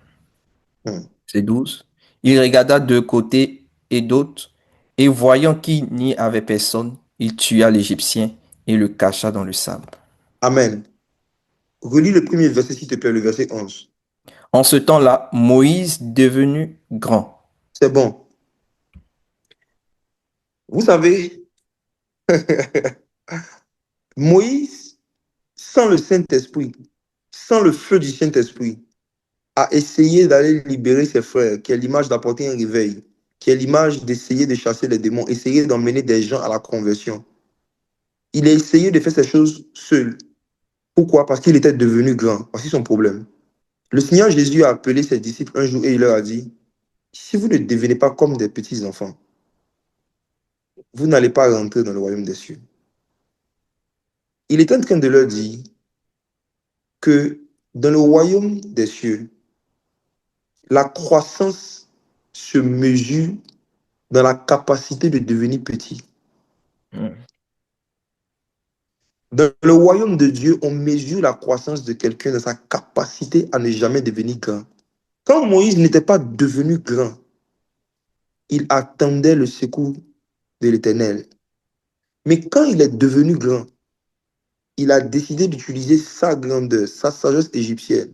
Hmm. C'est 12. Il regarda de côté et d'autre, et voyant qu'il n'y avait personne, il tua l'Égyptien et le cacha dans le sable. Amen. Relis le premier verset, s'il te plaît, le verset 11. En ce temps-là, Moïse, devenu grand. C'est bon. Vous savez, Moïse, sans le Saint-Esprit, sans le feu du Saint-Esprit, a essayé d'aller libérer ses frères, qui est l'image d'apporter un réveil, qui est l'image d'essayer de chasser les démons, essayer d'emmener des gens à la conversion. Il a essayé de faire ces choses seul. Pourquoi? Parce qu'il était devenu grand. Voici son problème. Le Seigneur Jésus a appelé ses disciples un jour et il leur a dit, si vous ne devenez pas comme des petits enfants, vous n'allez pas rentrer dans le royaume des cieux. Il est en train de leur dire que dans le royaume des cieux, la croissance se mesure dans la capacité de devenir petit. Hmm. Dans le royaume de Dieu, on mesure la croissance de quelqu'un dans sa capacité à ne jamais devenir grand. Quand Moïse n'était pas devenu grand, il attendait le secours de l'Éternel. Mais quand il est devenu grand, il a décidé d'utiliser sa grandeur, sa sagesse égyptienne.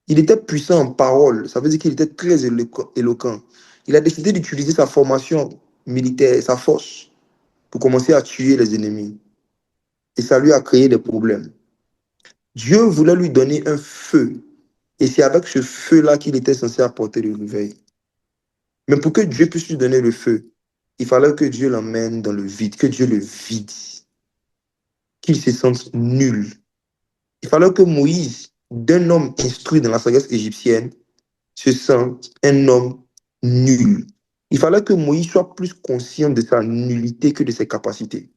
Il était puissant en parole, ça veut dire qu'il était très éloquent. Il a décidé d'utiliser sa formation militaire, sa force, pour commencer à tuer les ennemis. Et ça lui a créé des problèmes. Dieu voulait lui donner un feu. Et c'est avec ce feu-là qu'il était censé apporter le réveil. Mais pour que Dieu puisse lui donner le feu, il fallait que Dieu l'emmène dans le vide, que Dieu le vide, qu'il se sente nul. Il fallait que Moïse, d'un homme instruit dans la sagesse égyptienne, se sente un homme nul. Il fallait que Moïse soit plus conscient de sa nullité que de ses capacités.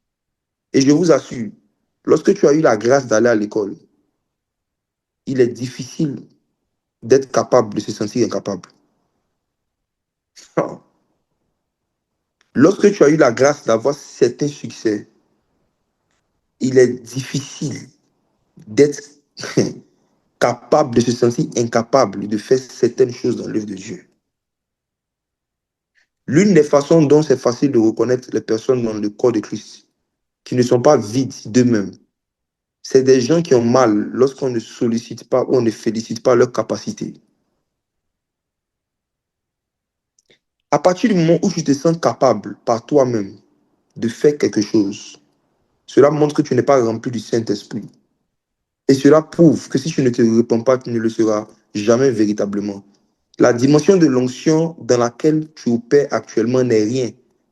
Et je vous assure, lorsque tu as eu la grâce d'aller à l'école, il est difficile d'être capable de se sentir incapable. Lorsque tu as eu la grâce d'avoir certains succès, il est difficile d'être capable de se sentir incapable de faire certaines choses dans l'œuvre de Dieu. L'une des façons dont c'est facile de reconnaître les personnes dans le corps de Christ, qui ne sont pas vides d'eux-mêmes, c'est des gens qui ont mal lorsqu'on ne sollicite pas ou on ne félicite pas leurs capacités. À partir du moment où tu te sens capable par toi-même de faire quelque chose, cela montre que tu n'es pas rempli du Saint-Esprit. Et cela prouve que si tu ne te répands pas, tu ne le seras jamais véritablement. La dimension de l'onction dans laquelle tu opères actuellement n'est rien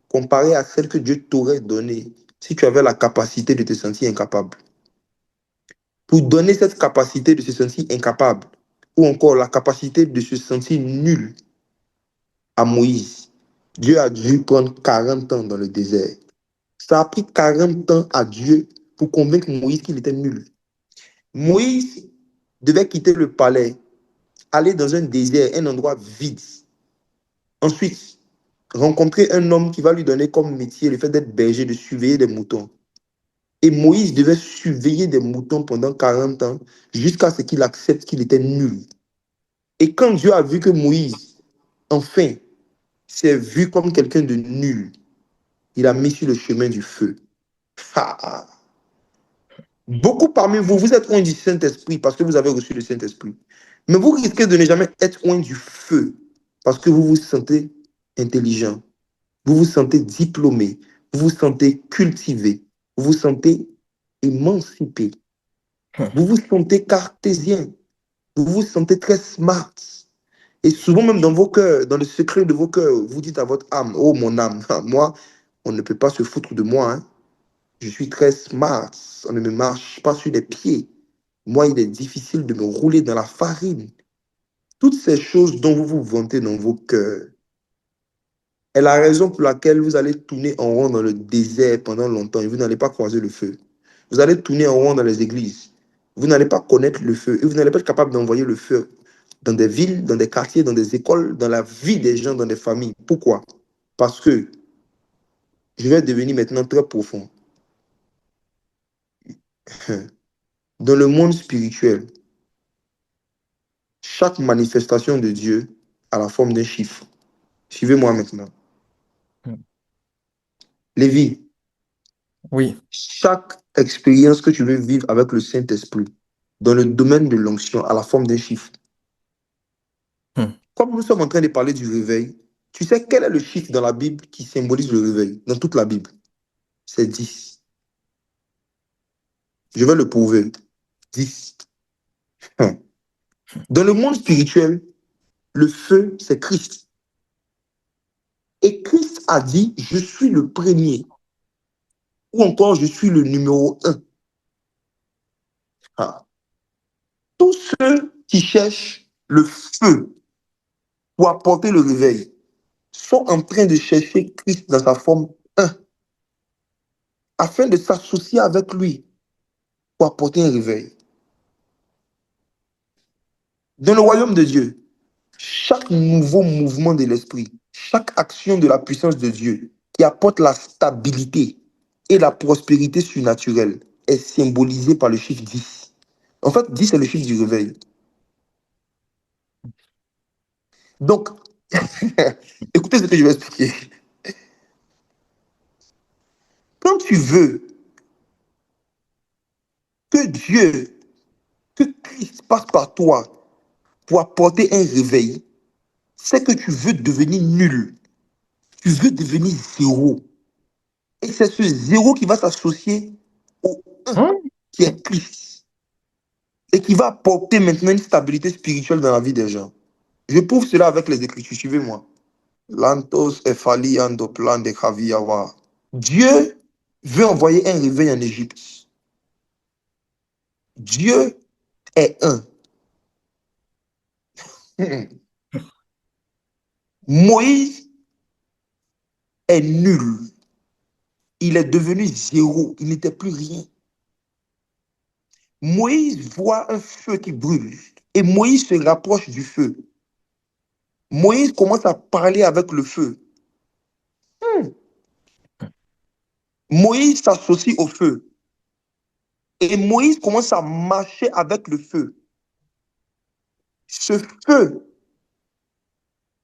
comparée à celle que Dieu t'aurait donnée si tu avais la capacité de te sentir incapable. Pour donner cette capacité de se sentir incapable, ou encore la capacité de se sentir nul à Moïse, Dieu a dû prendre 40 ans dans le désert. Ça a pris 40 ans à Dieu pour convaincre Moïse qu'il était nul. Moïse devait quitter le palais, aller dans un désert, un endroit vide. Ensuite, rencontrer un homme qui va lui donner comme métier le fait d'être berger, de surveiller des moutons. Et Moïse devait surveiller des moutons pendant 40 ans jusqu'à ce qu'il accepte qu'il était nul. Et quand Dieu a vu que Moïse, enfin, s'est vu comme quelqu'un de nul, il a mis sur le chemin du feu. Beaucoup parmi vous, vous êtes loin du Saint-Esprit parce que vous avez reçu le Saint-Esprit. Mais vous risquez de ne jamais être loin du feu parce que vous vous sentez intelligent, vous vous sentez diplômé, vous vous sentez cultivé, vous vous sentez émancipé, vous vous sentez cartésien, vous vous sentez très smart. Et souvent même dans vos cœurs, dans le secret de vos cœurs, vous dites à votre âme, oh mon âme, moi, on ne peut pas se foutre de moi, hein. Je suis très smart, on ne me marche pas sur les pieds. Moi, il est difficile de me rouler dans la farine. Toutes ces choses dont vous vous vantez dans vos cœurs est la raison pour laquelle vous allez tourner en rond dans le désert pendant longtemps et vous n'allez pas croiser le feu. Vous allez tourner en rond dans les églises. Vous n'allez pas connaître le feu et vous n'allez pas être capable d'envoyer le feu dans des villes, dans des quartiers, dans des écoles, dans la vie des gens, dans des familles. Pourquoi? Parce que je vais devenir maintenant très profond. Dans le monde spirituel, chaque manifestation de Dieu a la forme d'un chiffre. Suivez-moi maintenant. Lévi, Oui. chaque expérience que tu veux vivre avec le Saint-Esprit dans le domaine de l'onction a la forme d'un chiffre. Hmm. Comme nous sommes en train de parler du réveil, tu sais quel est le chiffre dans la Bible qui symbolise le réveil, dans toute la Bible? C'est 10. Je vais le prouver. 10. Dans le monde spirituel, le feu, c'est Christ. Et Christ a dit, je suis le premier. Ou encore, je suis le numéro un. Ah. Tous ceux qui cherchent le feu pour apporter le réveil sont en train de chercher Christ dans sa forme un, afin de s'associer avec lui pour apporter un réveil. Dans le royaume de Dieu, chaque nouveau mouvement de l'esprit, chaque action de la puissance de Dieu qui apporte la stabilité et la prospérité surnaturelle est symbolisé par le chiffre 10. En fait, 10 est le chiffre du réveil. Donc, écoutez ce que je vais expliquer. Quand tu veux que Dieu, que Christ passe par toi pour apporter un réveil, c'est que tu veux devenir nul. Tu veux devenir zéro. Et c'est ce zéro qui va s'associer au un Hein? qui est Christ et qui va apporter maintenant une stabilité spirituelle dans la vie des gens. Je prouve cela avec les Écritures. Suivez-moi. Lantos efali ando plan de Javiawa. Dieu veut envoyer un réveil en Égypte. Dieu est un. Moïse est nul. Il est devenu zéro. Il n'était plus rien. Moïse voit un feu qui brûle et Moïse se rapproche du feu. Moïse commence à parler avec le feu. Moïse s'associe au feu et Moïse commence à marcher avec le feu. Ce feu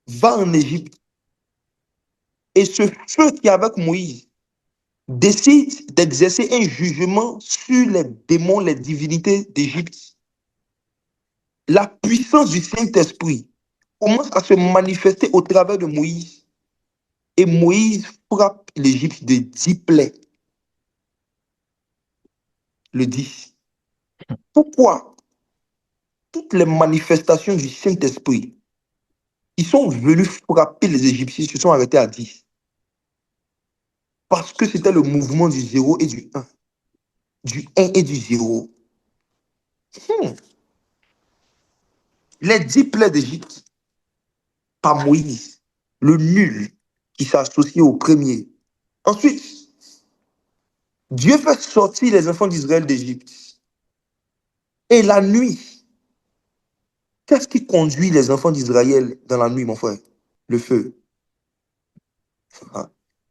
va en Égypte et ce feu qui est avec Moïse décide d'exercer un jugement sur les démons, les divinités d'Égypte. La puissance du Saint-Esprit commence à se manifester au travers de Moïse et Moïse frappe l'Égypte de 10 plaies. Le 10. Pourquoi toutes les manifestations du Saint-Esprit qui sont venues frapper les Égyptiens se sont arrêtées à 10? Parce que c'était le mouvement du 0 et du 1. Du 1 et du 0. Les 10 plaies d'Égypte par Moïse, le nul qui s'est associé au premier. Ensuite, Dieu fait sortir les enfants d'Israël d'Égypte. Et la nuit, qu'est-ce qui conduit les enfants d'Israël dans la nuit, mon frère? Le feu.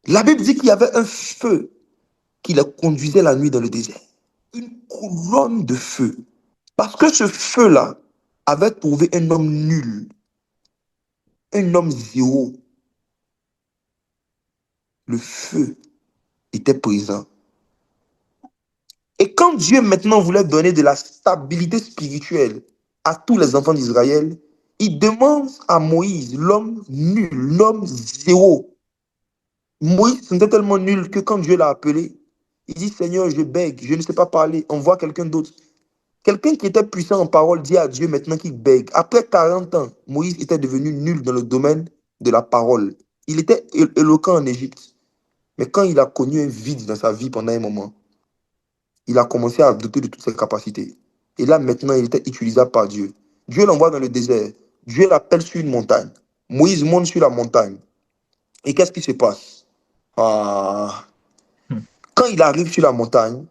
La Bible dit qu'il y avait un feu qui les conduisait la nuit dans le désert. Une colonne de feu. Parce que ce feu-là avait trouvé un homme nul, un homme zéro. Le feu était présent. Et quand Dieu maintenant voulait donner de la stabilité spirituelle à tous les enfants d'Israël, il demande à Moïse, l'homme nul, l'homme zéro. Moïse était tellement nul que quand Dieu l'a appelé, il dit, Seigneur, je bègue, je ne sais pas parler, envoie quelqu'un d'autre. Quelqu'un qui était puissant en parole dit à Dieu maintenant qu'il bègue. Après 40 ans, Moïse était devenu nul dans le domaine de la parole. Il était éloquent en Égypte. Mais quand il a connu un vide dans sa vie pendant un moment, il a commencé à douter de toutes ses capacités. Et là, maintenant, il était utilisable par Dieu. Dieu l'envoie dans le désert. Dieu l'appelle sur une montagne. Moïse monte sur la montagne. Et qu'est-ce qui se passe? Ah. Quand il arrive sur la montagne,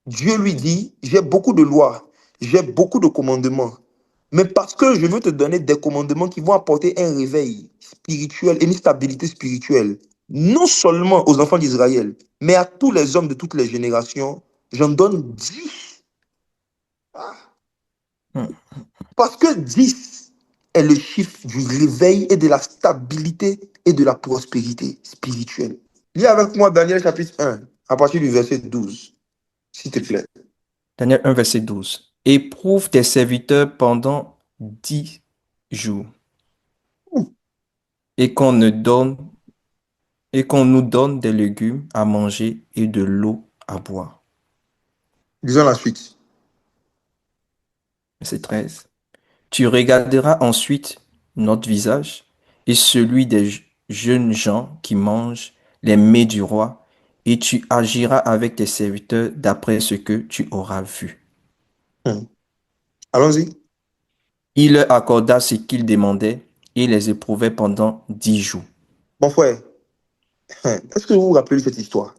Dieu lui dit, j'ai beaucoup de lois, j'ai beaucoup de commandements. Mais parce que je veux te donner des commandements qui vont apporter un réveil spirituel et une stabilité spirituelle, non seulement aux enfants d'Israël, mais à tous les hommes de toutes les générations, j'en donne 10. Hmm. Parce que 10 est le chiffre du réveil et de la stabilité et de la prospérité spirituelle. Lis avec moi Daniel chapitre 1, à partir du verset 12, s'il te plaît. Daniel 1, verset 12. Éprouve tes serviteurs pendant 10 jours et qu'on ne donne et qu'on nous donne des légumes à manger et de l'eau à boire. Lisons la suite. Verset 13. Tu regarderas ensuite notre visage et celui des jeunes gens qui mangent les mets du roi, et tu agiras avec tes serviteurs d'après ce que tu auras vu. Hmm. Allons-y. Il leur accorda ce qu'ils demandaient et les éprouvait pendant 10 jours. Mon frère, est-ce que vous vous rappelez de cette histoire?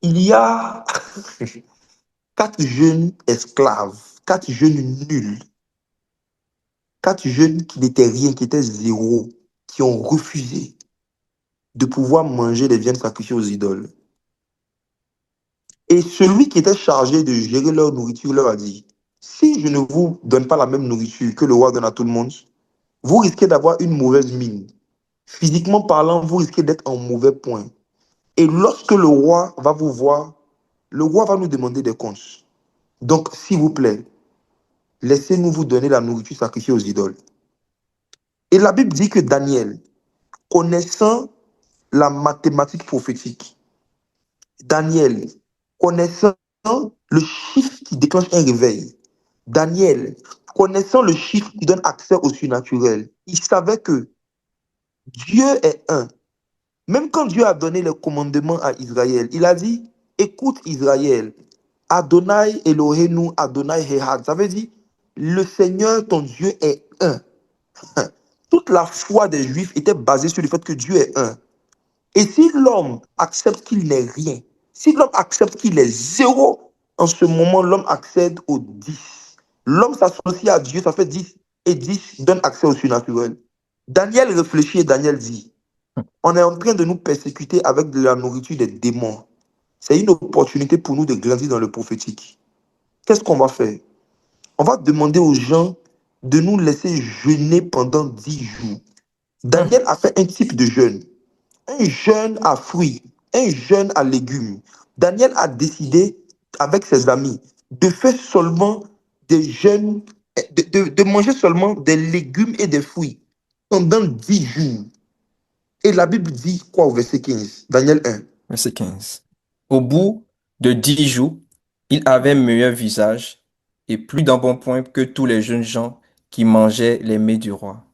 Il y a quatre jeunes esclaves, quatre jeunes nuls, quatre jeunes qui n'étaient rien, qui étaient zéro, qui ont refusé de pouvoir manger les viandes sacrifiées aux idoles. Et celui qui était chargé de gérer leur nourriture leur a dit, si je ne vous donne pas la même nourriture que le roi donne à tout le monde, vous risquez d'avoir une mauvaise mine. Physiquement parlant, vous risquez d'être en mauvais point. Et lorsque le roi va vous voir, le roi va nous demander des comptes. Donc, s'il vous plaît, laissez-nous vous donner la nourriture sacrifiée aux idoles. Et la Bible dit que Daniel, connaissant la mathématique prophétique, Daniel, connaissant le chiffre qui déclenche un réveil, Daniel, connaissant le chiffre qui donne accès au surnaturel, il savait que Dieu est un. Même quand Dieu a donné le commandement à Israël, il a dit, écoute Israël, Adonai Elohenu, Adonai Ehad. Ça veut dire, le Seigneur, ton Dieu, est un. Toute la foi des Juifs était basée sur le fait que Dieu est un. Et si l'homme accepte qu'il n'est rien, si l'homme accepte qu'il est zéro, en ce moment, l'homme accède au 10. L'homme s'associe à Dieu, ça fait 10. Et 10 donne accès au surnaturel. Daniel réfléchit et Daniel dit, on est en train de nous persécuter avec de la nourriture des démons. C'est une opportunité pour nous de grandir dans le prophétique. Qu'est-ce qu'on va faire? On va demander aux gens de nous laisser jeûner pendant 10 jours. Hmm. Daniel a fait un type de jeûne. Un jeûne à fruits, un jeûne à légumes. Daniel a décidé, avec ses amis, de faire seulement des jeûnes, de manger seulement des légumes et des fruits pendant 10 jours. Et la Bible dit quoi au verset 15, Daniel 1? Verset 15. Au bout de 10 jours, il avait meilleur visage et plus d'embonpoint que tous les jeunes gens qui mangeaient les mets du roi.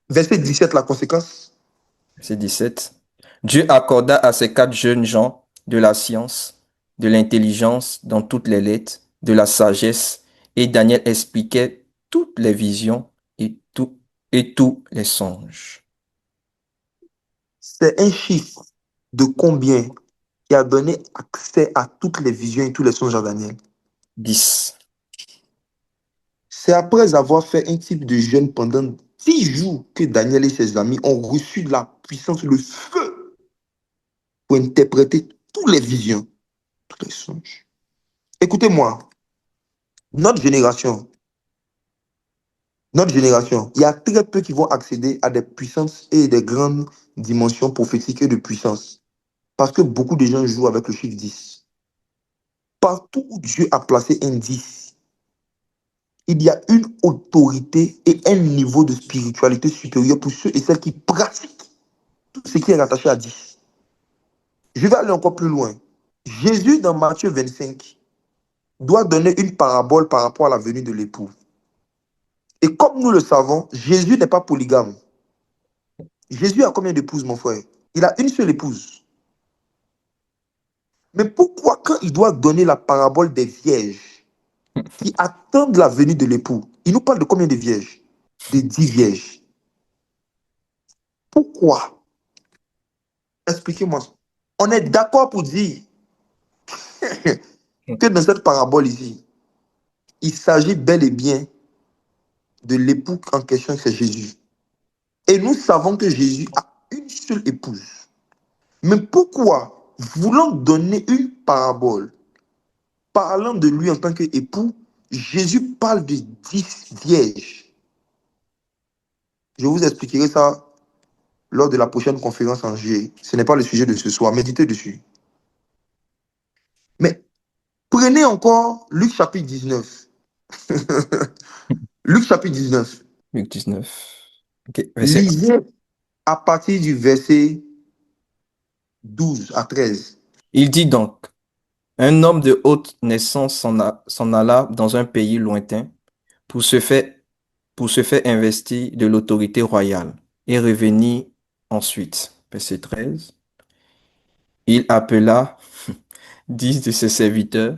Verset 17, la conséquence. Verset 17. Dieu accorda à ces quatre jeunes gens de la science, de l'intelligence dans toutes les lettres, de la sagesse, et Daniel expliquait toutes les visions et tous les songes. C'est un chiffre de combien qui a donné accès à toutes les visions et tous les songes à Daniel. 10. C'est après avoir fait un type de jeûne pendant 10 jours que Daniel et ses amis ont reçu la puissance, le feu, pour interpréter toutes les visions, tous les songes. Écoutez-moi, notre génération, il y a très peu qui vont accéder à des puissances et des grandes dimensions prophétiques et de puissance. Parce que beaucoup de gens jouent avec le chiffre 10. Partout où Dieu a placé un 10, il y a une autorité et un niveau de spiritualité supérieur pour ceux et celles qui pratiquent tout ce qui est rattaché à 10. Je vais aller encore plus loin. Jésus, dans Matthieu 25, doit donner une parabole par rapport à la venue de l'époux. Et comme nous le savons, Jésus n'est pas polygame. Jésus a combien d'épouses, mon frère? Il a une seule épouse. Mais pourquoi, quand il doit donner la parabole des vierges qui attendent la venue de l'époux, il nous parle de combien de vierges? De 10 vierges. Pourquoi? Expliquez-moi. On est d'accord pour dire que dans cette parabole ici, il s'agit bel et bien de l'époux en question, c'est Jésus. Et nous savons que Jésus a une seule épouse. Mais pourquoi, voulant donner une parabole, parlant de lui en tant qu'époux, Jésus parle de 10 vierges? Je vous expliquerai ça lors de la prochaine conférence en juillet. Ce n'est pas le sujet de ce soir, méditez dessus. Mais prenez encore Luc chapitre 19. Luc chapitre 19. Luc 19. Ok, verset 1. Lisez à partir du verset 12 à 13. Il dit donc, un homme de haute naissance s'en alla dans un pays lointain pour se faire, pour se faire investir de l'autorité royale et revenir ensuite. Verset 13. Il appela 10 de ses serviteurs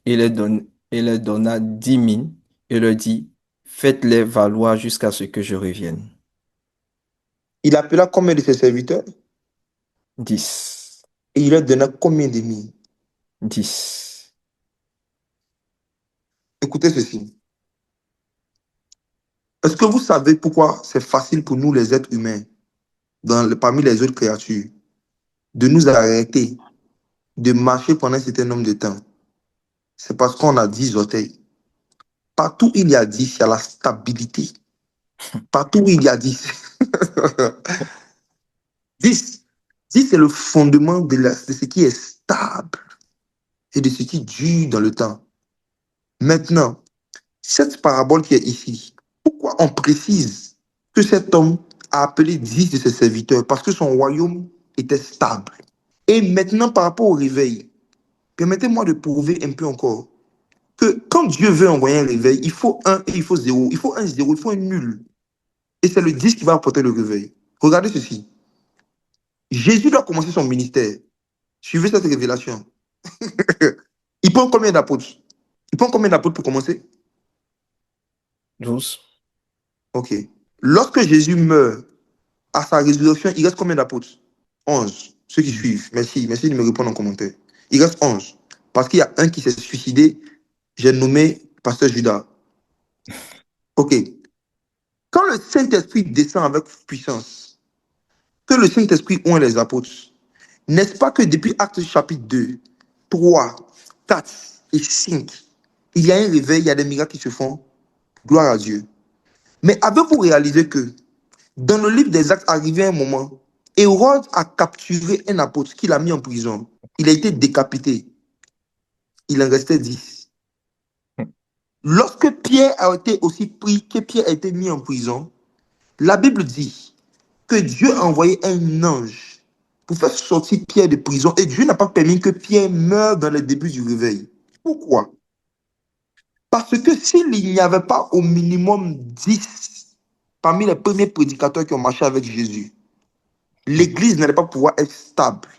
et et leur donna 10 000 et leur dit, faites-les valoir jusqu'à ce que je revienne. Il appela combien de ses serviteurs 10. et il leur donna combien de mille? 10. Écoutez ceci. Est-ce que vous savez pourquoi c'est facile pour nous, les êtres humains, parmi les autres créatures, de nous arrêter, de marcher pendant un certain nombre de temps? C'est parce qu'on a 10 orteils. Partout où il y a 10, il y a la stabilité. Partout où il y a 10. 10, 10 c'est le fondement de ce qui est stable et de ce qui dure dans le temps. Maintenant, cette parabole qui est ici, pourquoi on précise que cet homme a appelé 10 de ses serviteurs? Parce que son royaume était stable. Et maintenant, par rapport au réveil, permettez-moi de prouver un peu encore que quand Dieu veut envoyer un réveil, il faut un et il faut zéro. Il faut un zéro, il faut un nul. Et c'est le 10 qui va apporter le réveil. Regardez ceci. Jésus doit commencer son ministère. Suivez cette révélation. Il prend combien d'apôtres? Il prend combien d'apôtres pour commencer? 12. Ok. Lorsque Jésus meurt, à sa résurrection, il reste combien d'apôtres? 11. Ceux qui suivent. Merci. Merci de me répondre en commentaire. Il reste 11. Parce qu'il y a un qui s'est suicidé. J'ai nommé Pasteur Judas. Ok. Quand le Saint-Esprit descend avec puissance, que le Saint-Esprit oint les apôtres, n'est-ce pas que depuis Actes chapitre 2, 3, 4 et 5, il y a un réveil, il y a des miracles qui se font? Gloire à Dieu. Mais avez-vous réalisé que dans le livre des Actes, arrivé un moment, Hérode a capturé un apôtre qu'il a mis en prison. Il a été décapité. Il en restait 10. Lorsque Pierre a été aussi pris, que Pierre a été mis en prison, la Bible dit que Dieu a envoyé un ange pour faire sortir Pierre de prison et Dieu n'a pas permis que Pierre meure dans les débuts du réveil. Pourquoi? Parce que s'il n'y avait pas au minimum 10 parmi les premiers prédicateurs qui ont marché avec Jésus, l'Église n'allait pas pouvoir être stable.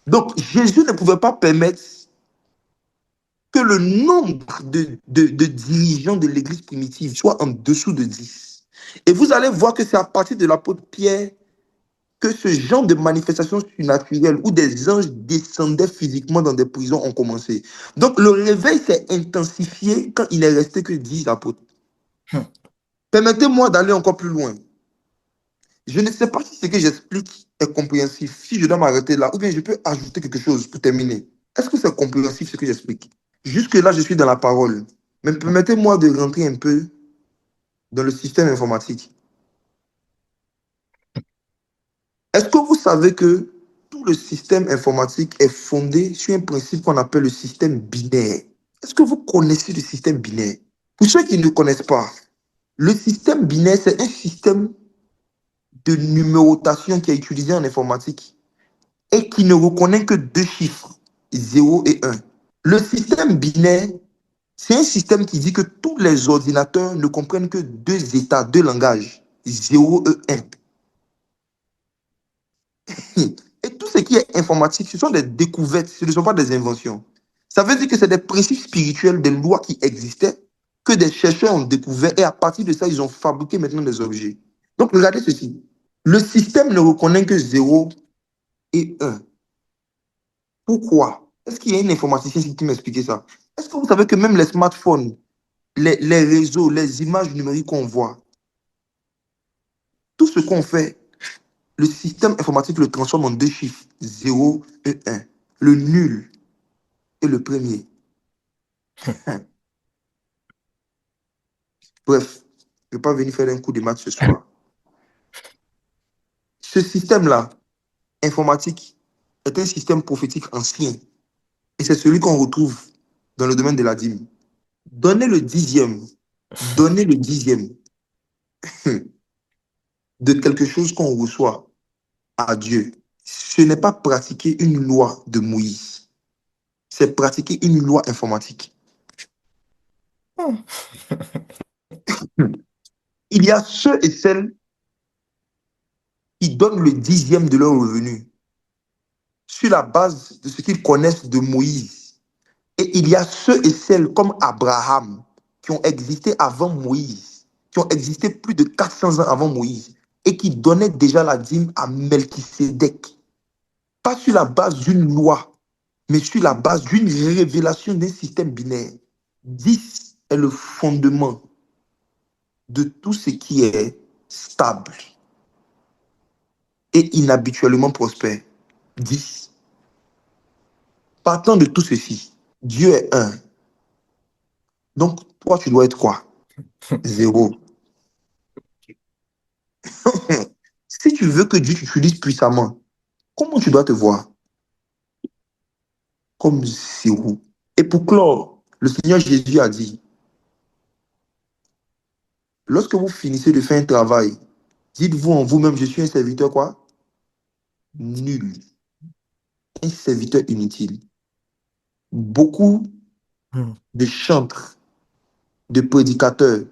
Donc Jésus ne pouvait pas permettre que le nombre de dirigeants de l'Église primitive soit en dessous de 10. Et vous allez voir que c'est à partir de l'apôtre Pierre que ce genre de manifestations surnaturelles où des anges descendaient physiquement dans des prisons ont commencé. Donc le réveil s'est intensifié quand il n'est resté que 10 apôtres. Permettez-moi d'aller encore plus loin. Je ne sais pas si ce que j'explique est compréhensif, si je dois m'arrêter là, ou bien je peux ajouter quelque chose pour terminer. Est-ce que c'est compréhensif ce que j'explique? Jusque-là, je suis dans la parole. Mais permettez-moi de rentrer un peu dans le système informatique. Est-ce que vous savez que tout le système informatique est fondé sur un principe qu'on appelle le système binaire? Est-ce que vous connaissez le système binaire? Pour ceux qui ne connaissent pas, le système binaire, c'est un système de numérotation qui est utilisé en informatique et qui ne reconnaît que deux chiffres, 0 et 1. Le système binaire, c'est un système qui dit que tous les ordinateurs ne comprennent que deux états, deux langages, 0 et 1. Et tout ce qui est informatique, ce sont des découvertes, ce ne sont pas des inventions. Ça veut dire que c'est des principes spirituels, des lois qui existaient, que des chercheurs ont découvert et à partir de ça, ils ont fabriqué maintenant des objets. Donc regardez ceci. Le système ne reconnaît que 0 et 1. Pourquoi? Est-ce qu'il y a une informaticien qui m'explique ça? Est-ce que vous savez que même les smartphones, les réseaux, les images numériques qu'on voit, tout ce qu'on fait, le système informatique le transforme en deux chiffres, 0 et 1. Le nul et le premier. Bref, je ne vais pas venir faire un coup de maths ce soir. Ce système-là, informatique, est un système prophétique ancien. Et c'est celui qu'on retrouve dans le domaine de la dîme. Donner le dixième, donner le dixième de quelque chose qu'on reçoit à Dieu, ce n'est pas pratiquer une loi de Moïse, c'est pratiquer une loi informatique. Il y a ceux et celles qui donnent le dixième de leur revenu sur la base de ce qu'ils connaissent de Moïse. Et il y a ceux et celles comme Abraham qui ont existé avant Moïse, qui ont existé plus de 400 ans avant Moïse et qui donnaient déjà la dîme à Melchisédek. Pas sur la base d'une loi, mais sur la base d'une révélation d'un système binaire. 10 est le fondement de tout ce qui est stable et inhabituellement prospère. 10. Partant de tout ceci, Dieu est un. Donc, toi, tu dois être quoi? Zéro. Si tu veux que Dieu t'utilise puissamment, comment tu dois te voir? Comme zéro. Et pour clore, le Seigneur Jésus a dit, lorsque vous finissez de faire un travail, dites-vous en vous-même, je suis un serviteur quoi? Nul. Un serviteur inutile. Beaucoup Hmm. de chantres, de prédicateurs,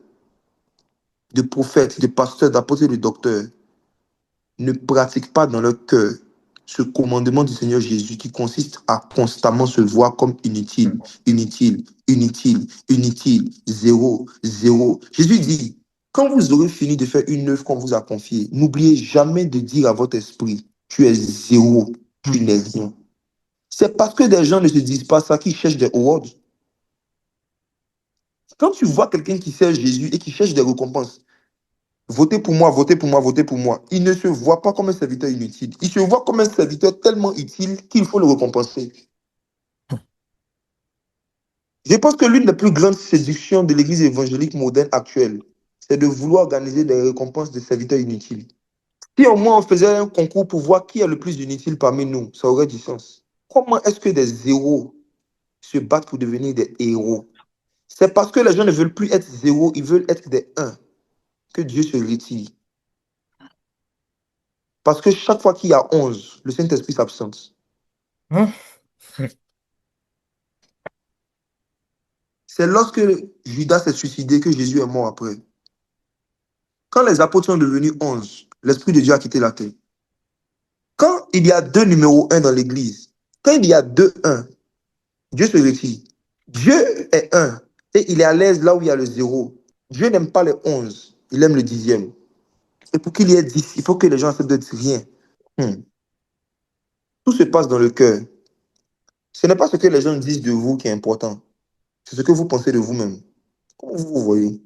de prophètes, de pasteurs, d'apôtres et de docteurs ne pratiquent pas dans leur cœur ce commandement du Seigneur Jésus qui consiste à constamment se voir comme inutile, inutile, inutile, inutile, zéro, zéro. Jésus dit, quand vous aurez fini de faire une œuvre qu'on vous a confiée, n'oubliez jamais de dire à votre esprit, tu es zéro, tu n'es rien. C'est parce que des gens ne se disent pas ça qu'ils cherchent des awards. Quand tu vois quelqu'un qui sert Jésus et qui cherche des récompenses, votez pour moi, votez pour moi, votez pour moi. Il ne se voit pas comme un serviteur inutile. Il se voit comme un serviteur tellement utile qu'il faut le récompenser. Je pense que l'une des plus grandes séductions de l'église évangélique moderne actuelle, c'est de vouloir organiser des récompenses de serviteurs inutiles. Si au moins on faisait un concours pour voir qui est le plus inutile parmi nous, ça aurait du sens. Comment est-ce que des zéros se battent pour devenir des héros? C'est parce que les gens ne veulent plus être zéros, ils veulent être des uns, que Dieu se retire. Parce que chaque fois qu'il y a 11, le Saint-Esprit s'absente. Hmm. C'est lorsque Judas s'est suicidé que Jésus est mort après. Quand les apôtres sont devenus 11, l'Esprit de Dieu a quitté la terre. Quand il y a deux numéros un dans l'église, quand il y a deux un, Dieu se retire. Dieu est un et il est à l'aise là où il y a le zéro. Dieu n'aime pas les 11, il aime le dixième. Et pour qu'il y ait 10, il faut que les gens acceptent d'être rien. Hmm. Tout se passe dans le cœur. Ce n'est pas ce que les gens disent de vous qui est important, c'est ce que vous pensez de vous-même. Comment vous vous voyez?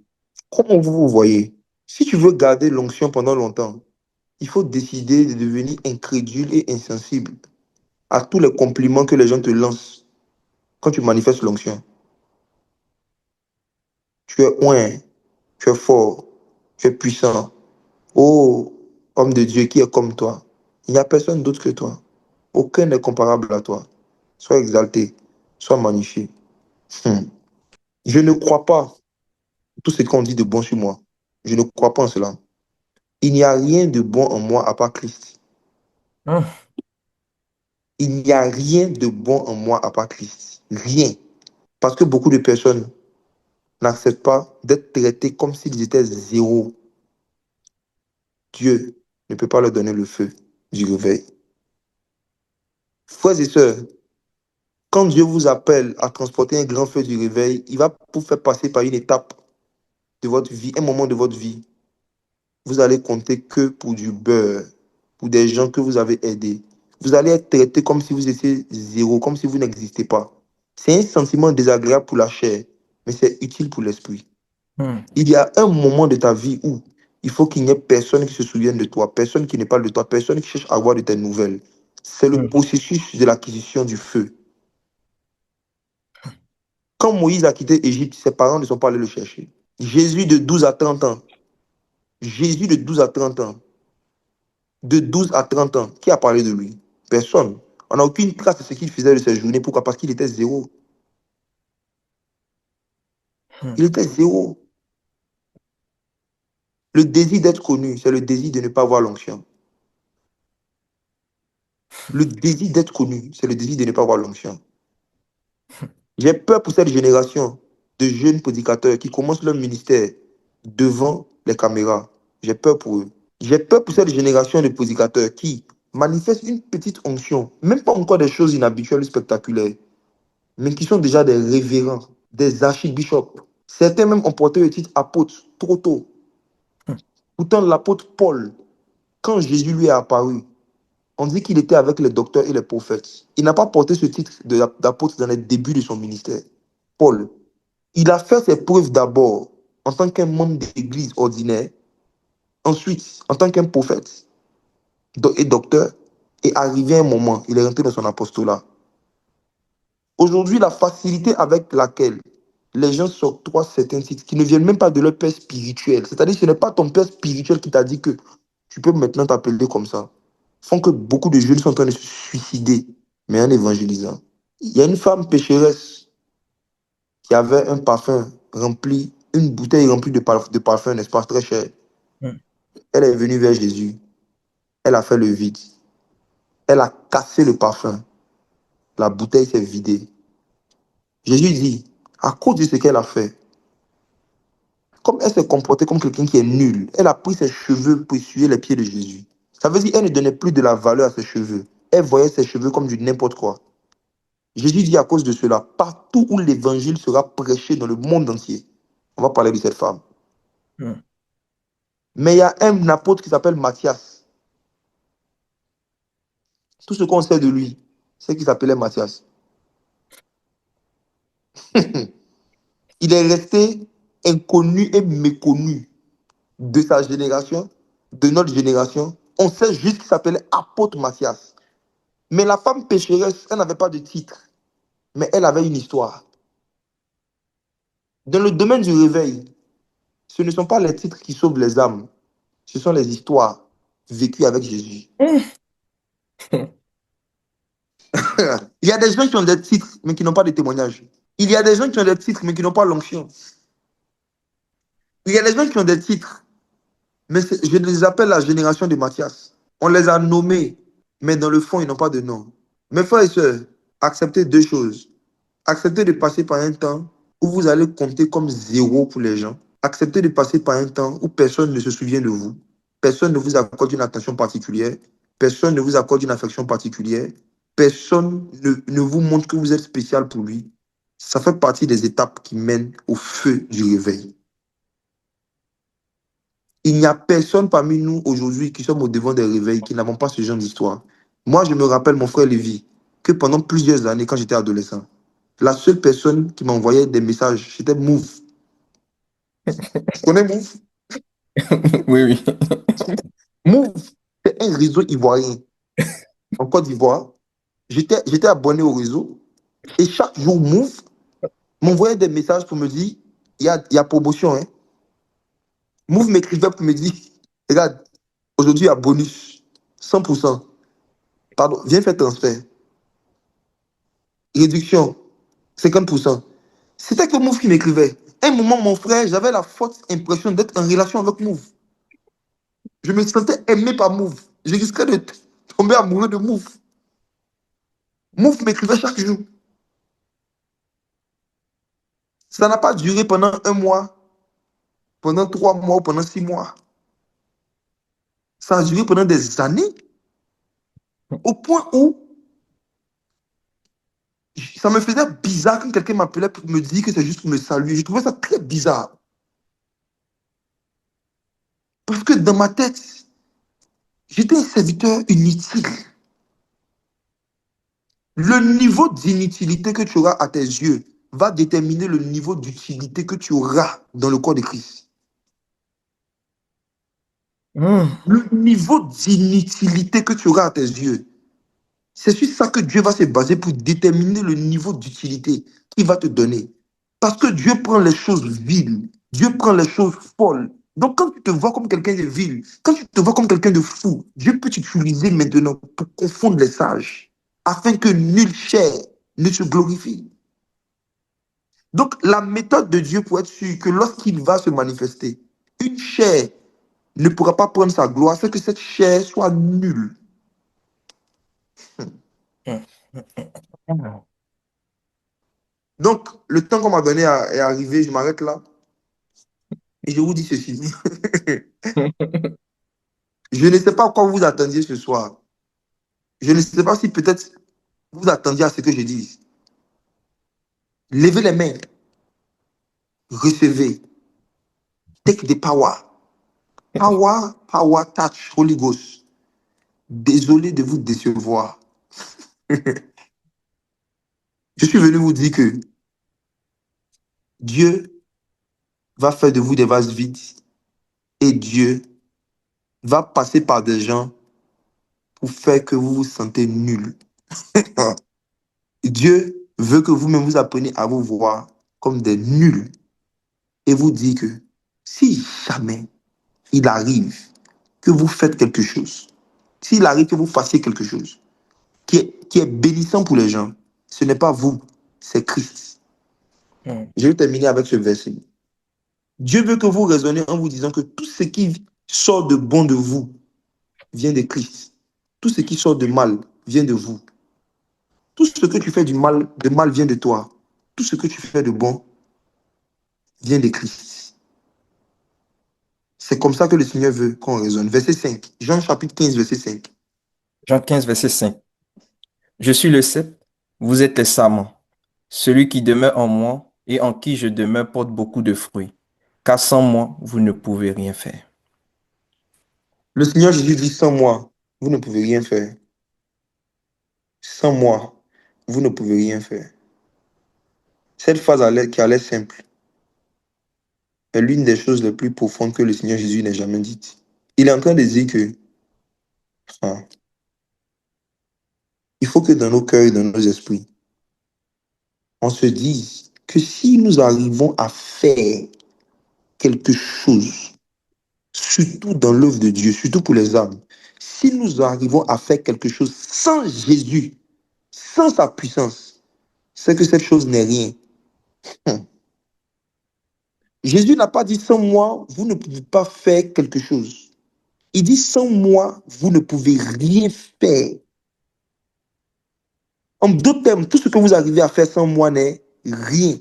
Comment vous vous voyez? Si tu veux garder l'onction pendant longtemps, il faut décider de devenir incrédule et insensible à tous les compliments que les gens te lancent quand tu manifestes l'onction. Tu es oint, tu es fort, tu es puissant. Oh, homme de Dieu qui est comme toi. Il n'y a personne d'autre que toi. Aucun n'est comparable à toi. Sois exalté, sois magnifié. Hmm. Je ne crois pas tout ce qu'on dit de bon sur moi. Je ne crois pas en cela. Il n'y a rien de bon en moi à part Christ. Hmm. Il n'y a rien de bon en moi à part Christ. Rien. Parce que beaucoup de personnes n'acceptent pas d'être traités comme s'ils étaient zéro. Dieu ne peut pas leur donner le feu du réveil. Frères et sœurs, quand Dieu vous appelle à transporter un grand feu du réveil, il va vous faire passer par une étape de votre vie, un moment de votre vie. Vous allez compter que pour du beurre, pour des gens que vous avez aidés. Vous allez être traité comme si vous étiez zéro, comme si vous n'existez pas. C'est un sentiment désagréable pour la chair, mais c'est utile pour l'esprit. Hmm. Il y a un moment de ta vie où il faut qu'il n'y ait personne qui se souvienne de toi, personne qui ne parle de toi, personne qui cherche à avoir de tes nouvelles. C'est le Hmm. processus de l'acquisition du feu. Quand Moïse a quitté Égypte, ses parents ne sont pas allés le chercher. Jésus de 12 à 30 ans, Jésus de 12 à 30 ans, de 12 à 30 ans, qui a parlé de lui? Personne. On n'a aucune trace de ce qu'il faisait de ses journées. Pourquoi? Parce qu'il était zéro. Hmm. Il était zéro. Le désir d'être connu, c'est le désir de ne pas avoir l'onction. Le désir d'être connu, c'est le désir de ne pas avoir l'onction. J'ai peur pour cette génération de jeunes prédicateurs qui commencent leur ministère devant les caméras. J'ai peur pour eux. J'ai peur pour cette génération de prédicateurs qui manifestent une petite onction, même pas encore des choses inhabituelles ou spectaculaires, mais qui sont déjà des révérends, des archibishops. Certains même ont porté le titre apôtre trop tôt. Pourtant, l'apôtre Paul, quand Jésus lui est apparu, on dit qu'il était avec les docteurs et les prophètes. Il n'a pas porté ce titre d'apôtre dans les débuts de son ministère. Paul, il a fait ses preuves d'abord en tant qu'un membre d'église ordinaire, ensuite en tant qu'un prophète et docteur, et arrivé à un moment, il est rentré dans son apostolat. Aujourd'hui, la facilité avec laquelle les gens s'octroient certains titres qui ne viennent même pas de leur père spirituel, c'est-à-dire que ce n'est pas ton père spirituel qui t'a dit que tu peux maintenant t'appeler comme ça, font que beaucoup de jeunes sont en train de se suicider, mais en évangélisant. Il y a une femme pécheresse qui avait un parfum rempli, une bouteille remplie de parfum, n'est-ce pas, très cher. Mm. Elle est venue vers Jésus, elle a fait le vide, elle a cassé le parfum, la bouteille s'est vidée. Jésus dit, à cause de ce qu'elle a fait, comme elle s'est comportée comme quelqu'un qui est nul, elle a pris ses cheveux pour essuyer les pieds de Jésus. Ça veut dire qu'elle ne donnait plus de la valeur à ses cheveux. Elle voyait ses cheveux comme du n'importe quoi. Jésus dit à cause de cela, partout où l'évangile sera prêché dans le monde entier, on va parler de cette femme. Mm. Mais il y a un apôtre qui s'appelle Matthias. Tout ce qu'on sait de lui, c'est qu'il s'appelait Matthias. Il est resté inconnu et méconnu de sa génération, de notre génération. On sait juste qu'il s'appelait apôtre Matthias. Mais la femme pécheresse, elle n'avait pas de titre, mais elle avait une histoire. Dans le domaine du réveil, ce ne sont pas les titres qui sauvent les âmes, ce sont les histoires vécues avec Jésus. Il y a des gens qui ont des titres, mais qui n'ont pas de témoignage. Il y a des gens qui ont des titres, mais qui n'ont pas l'onction. Il y a des gens qui ont des titres, mais je les appelle la génération de Matthias. On les a nommés, mais dans le fond, ils n'ont pas de nom. Mes frères et sœurs, acceptez deux choses. Acceptez de passer par un temps où vous allez compter comme zéro pour les gens. Acceptez de passer par un temps où personne ne se souvient de vous. Personne ne vous accorde une attention particulière. Personne ne vous accorde une affection particulière. Personne ne vous montre que vous êtes spécial pour lui. Ça fait partie des étapes qui mènent au feu du réveil. Il n'y a personne parmi nous aujourd'hui qui sommes au devant des réveils qui n'avons pas ce genre d'histoire. Moi, je me rappelle mon frère Lévi, que pendant plusieurs années, quand j'étais adolescent, la seule personne qui m'envoyait des messages, c'était Move. Tu connais Move? Oui, oui. Move, c'est un réseau ivoirien en Côte d'Ivoire. J'étais abonné au réseau et chaque jour, Move m'envoyait des messages pour me dire, il y a promotion. Hein. Move m'écrivait pour me dire, regarde, aujourd'hui, il y a bonus, 100%. Pardon, viens faire transfert. Réduction, 50%. C'était que Move qui m'écrivait. À un moment, mon frère, j'avais la forte impression d'être en relation avec Move. Je me sentais aimé par Move. Je risquais de tomber amoureux de Move. Move m'écrivait chaque jour. Ça n'a pas duré pendant un mois, pendant 3 mois ou pendant 6 mois. Ça a duré pendant des années, au point où ça me faisait bizarre quand quelqu'un m'appelait pour me dire que c'est juste pour me saluer. Je trouvais ça très bizarre. Parce que dans ma tête, j'étais un serviteur inutile. Le niveau d'inutilité que tu auras à tes yeux va déterminer le niveau d'utilité que tu auras dans le corps de Christ. Mm. Le niveau d'inutilité que tu auras à tes yeux, c'est sur ça que Dieu va se baser pour déterminer le niveau d'utilité qu'il va te donner. Parce que Dieu prend les choses viles, Dieu prend les choses folles. Donc quand tu te vois comme quelqu'un de vil, quand tu te vois comme quelqu'un de fou, Dieu peut t'utiliser maintenant pour confondre les sages, afin que nulle chair ne se glorifie. Donc la méthode de Dieu pour être sûr que lorsqu'il va se manifester, une chair ne pourra pas prendre sa gloire, c'est que cette chair soit nulle. Mm. Donc, le temps qu'on m'a donné est arrivé, je m'arrête là. Et je vous dis ceci. Je ne sais pas à quoi vous attendiez ce soir. Je ne sais pas si peut-être vous attendiez à ce que je dise. Levez les mains. Recevez. Take the power. Power, power, touch, Holy Ghost. Désolé de vous décevoir. Je suis venu vous dire que Dieu va faire de vous des vases vides et Dieu va passer par des gens pour faire que vous vous sentez nul. Dieu veut que vous-même vous appreniez à vous voir comme des nuls et vous dire que si jamais il arrive que vous faites quelque chose, s'il arrive que vous fassiez quelque chose qui est bénissant pour les gens, ce n'est pas vous, c'est Christ. Mm. Je vais terminer avec ce verset. Dieu veut que vous raisonnez en vous disant que tout ce qui sort de bon de vous vient de Christ. Tout ce qui sort de mal vient de vous. Tout ce que tu fais de mal vient de toi. Tout ce que tu fais de bon vient de Christ. C'est comme ça que le Seigneur veut qu'on raisonne. Verset 5. Jean chapitre 15, verset 5. Jean 15, verset 5. Je suis le cep, vous êtes les sarments. Celui qui demeure en moi et en qui je demeure porte beaucoup de fruits, car sans moi, vous ne pouvez rien faire. Le Seigneur Jésus dit, sans moi, vous ne pouvez rien faire. Sans moi, vous ne pouvez rien faire. Cette phrase qui a l'air simple est l'une des choses les plus profondes que le Seigneur Jésus n'ait jamais dites. Il est en train de dire que ah, il faut que dans nos cœurs et dans nos esprits, on se dise que si nous arrivons à faire quelque chose, surtout dans l'œuvre de Dieu, surtout pour les âmes, si nous arrivons à faire quelque chose sans Jésus, sans sa puissance, c'est que cette chose n'est rien. Hum. Jésus n'a pas dit sans moi, vous ne pouvez pas faire quelque chose. Il dit sans moi, vous ne pouvez rien faire. En d'autres termes, tout ce que vous arrivez à faire sans moi n'est rien.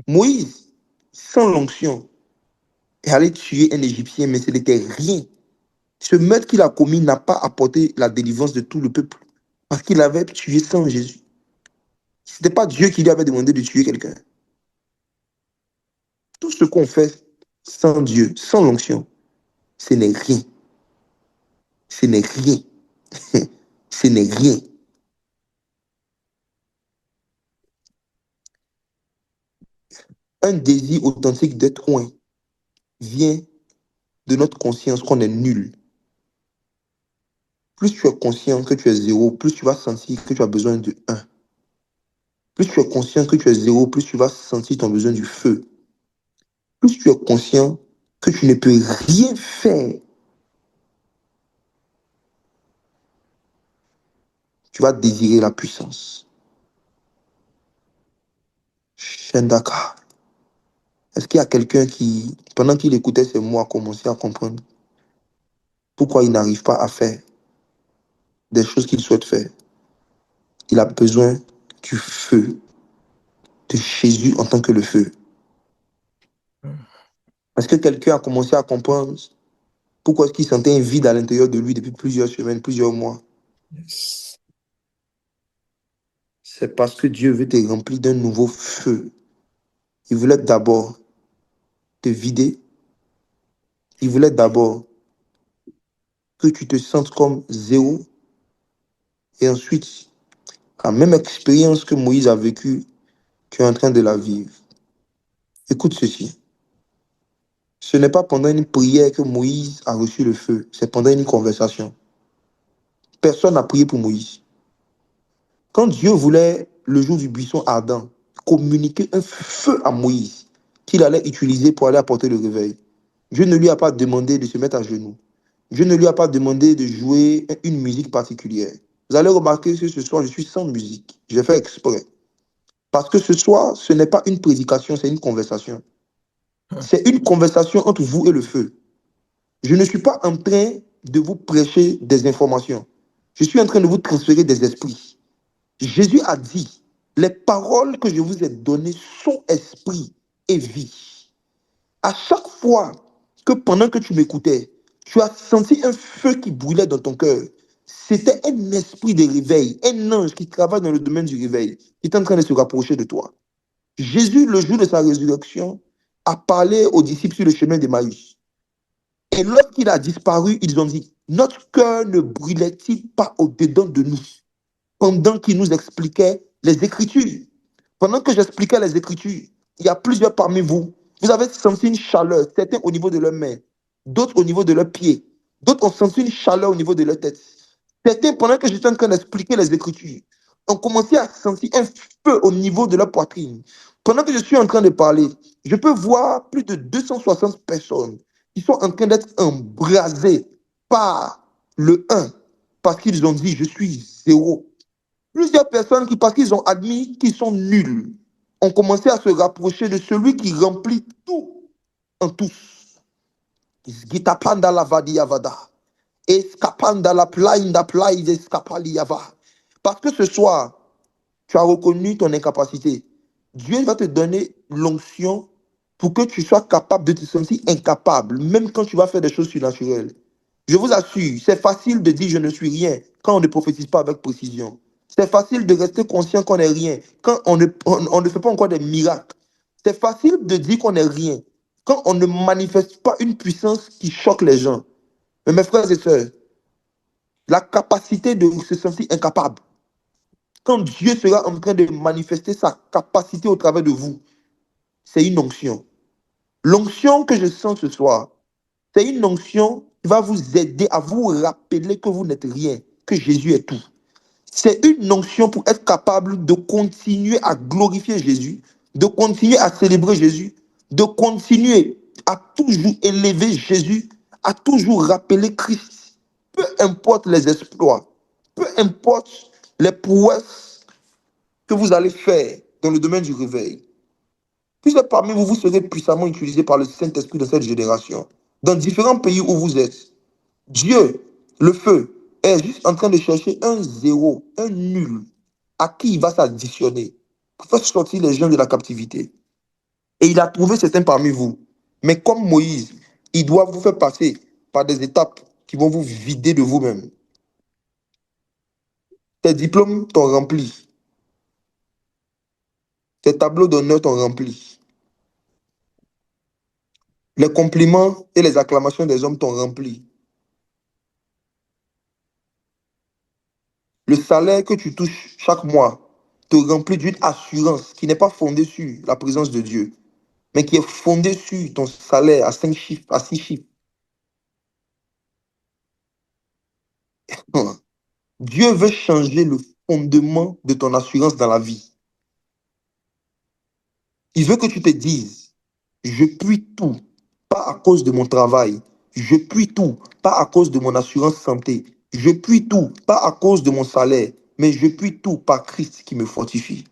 Moïse, sans l'onction, est allé tuer un Égyptien, mais ce n'était rien. Ce meurtre qu'il a commis n'a pas apporté la délivrance de tout le peuple, parce qu'il avait tué sans Jésus. Ce n'était pas Dieu qui lui avait demandé de tuer quelqu'un. Tout ce qu'on fait sans Dieu, sans l'onction, ce n'est rien. Ce n'est rien. Ce n'est rien. Un désir authentique d'être loin vient de notre conscience qu'on est nul. Plus tu es conscient que tu es zéro, plus tu vas sentir que tu as besoin de un. Plus tu es conscient que tu es zéro, plus tu vas sentir ton besoin du feu. Plus tu es conscient que tu ne peux rien faire, tu vas désirer la puissance. Shendaka. Est-ce qu'il y a quelqu'un qui, pendant qu'il écoutait ces mots, a commencé à comprendre pourquoi il n'arrive pas à faire des choses qu'il souhaite faire? Il a besoin du feu, de Jésus en tant que le feu. Est-ce que quelqu'un a commencé à comprendre pourquoi est-ce qu'il sentait un vide à l'intérieur de lui depuis plusieurs semaines, plusieurs mois? Yes. C'est parce que Dieu veut te remplir d'un nouveau feu. Il voulait d'abord te vider. Il voulait d'abord que tu te sentes comme zéro. Et ensuite, la même expérience que Moïse a vécue, tu es en train de la vivre. Écoute ceci. Ce n'est pas pendant une prière que Moïse a reçu le feu. C'est pendant une conversation. Personne n'a prié pour Moïse. Quand Dieu voulait, le jour du buisson ardent, communiquer un feu à Moïse qu'il allait utiliser pour aller apporter le réveil, Dieu ne lui a pas demandé de se mettre à genoux. Dieu ne lui a pas demandé de jouer une musique particulière. Vous allez remarquer que ce soir, je suis sans musique. Je vais faire exprès. Parce que ce soir, ce n'est pas une prédication, c'est une conversation. C'est une conversation entre vous et le feu. Je ne suis pas en train de vous prêcher des informations. Je suis en train de vous transférer des esprits. Jésus a dit, les paroles que je vous ai données sont esprit et vie. À chaque fois que pendant que tu m'écoutais, tu as senti un feu qui brûlait dans ton cœur, C'était un esprit de réveil, un ange qui travaille dans le domaine du réveil, qui est en train de se rapprocher de toi. Jésus, le jour de sa résurrection, a parlé aux disciples sur le chemin d'Emmaüs. Et lorsqu'il a disparu, ils ont dit, notre cœur ne brûlait-il pas au-dedans de nous pendant qu'il nous expliquait les Écritures? Pendant que j'expliquais les Écritures, il y a plusieurs parmi vous. Vous avez senti une chaleur, certains au niveau de leurs mains, d'autres au niveau de leurs pieds, d'autres ont senti une chaleur au niveau de leur tête. Certains, pendant que j'étais en train d'expliquer les Écritures, ont commencé à sentir un feu au niveau de leur poitrine. Pendant que je suis en train de parler, je peux voir plus de 260 personnes qui sont en train d'être embrasées par le un, parce qu'ils ont dit, je suis zéro. Plusieurs personnes qui, parce qu'ils ont admis qu'ils sont nuls, ont commencé à se rapprocher de celui qui remplit tout en tous. Gitapanda la vadiyavada. Escapanda la plainda plaide escapaliava. Parce que ce soir, tu as reconnu ton incapacité. Dieu va te donner l'onction pour que tu sois capable de te sentir incapable, même quand tu vas faire des choses surnaturelles. Je vous assure, c'est facile de dire je ne suis rien quand on ne prophétise pas avec précision. C'est facile de rester conscient qu'on n'est rien quand on ne fait pas encore des miracles. C'est facile de dire qu'on n'est rien quand on ne manifeste pas une puissance qui choque les gens. Mais mes frères et sœurs, la capacité de se sentir incapable, quand Dieu sera en train de manifester sa capacité au travers de vous, c'est une onction. L'onction que je sens ce soir, c'est une onction qui va vous aider à vous rappeler que vous n'êtes rien, que Jésus est tout. C'est une onction pour être capable de continuer à glorifier Jésus, de continuer à célébrer Jésus, de continuer à toujours élever Jésus, à toujours rappeler Christ. Peu importe les exploits, peu importe les prouesses que vous allez faire dans le domaine du réveil. Puisque parmi vous, vous serez puissamment utilisés par le Saint-Esprit de cette génération. Dans différents pays où vous êtes, Dieu, le feu, est juste en train de chercher un zéro, un nul, à qui il va s'additionner pour faire sortir les gens de la captivité. Et il a trouvé certains parmi vous. Mais comme Moïse, il doit vous faire passer par des étapes qui vont vous vider de vous-même. Tes diplômes t'ont rempli. Tes tableaux d'honneur t'ont rempli. Les compliments et les acclamations des hommes t'ont rempli. Le salaire que tu touches chaque mois te remplit d'une assurance qui n'est pas fondée sur la présence de Dieu, mais qui est fondée sur ton salaire à 5 chiffres, à 6 chiffres. Dieu veut changer le fondement de ton assurance dans la vie. Il veut que tu te dises, je puis tout, pas à cause de mon travail. Je puis tout, pas à cause de mon assurance santé. Je puis tout, pas à cause de mon salaire, mais je puis tout par Christ qui me fortifie.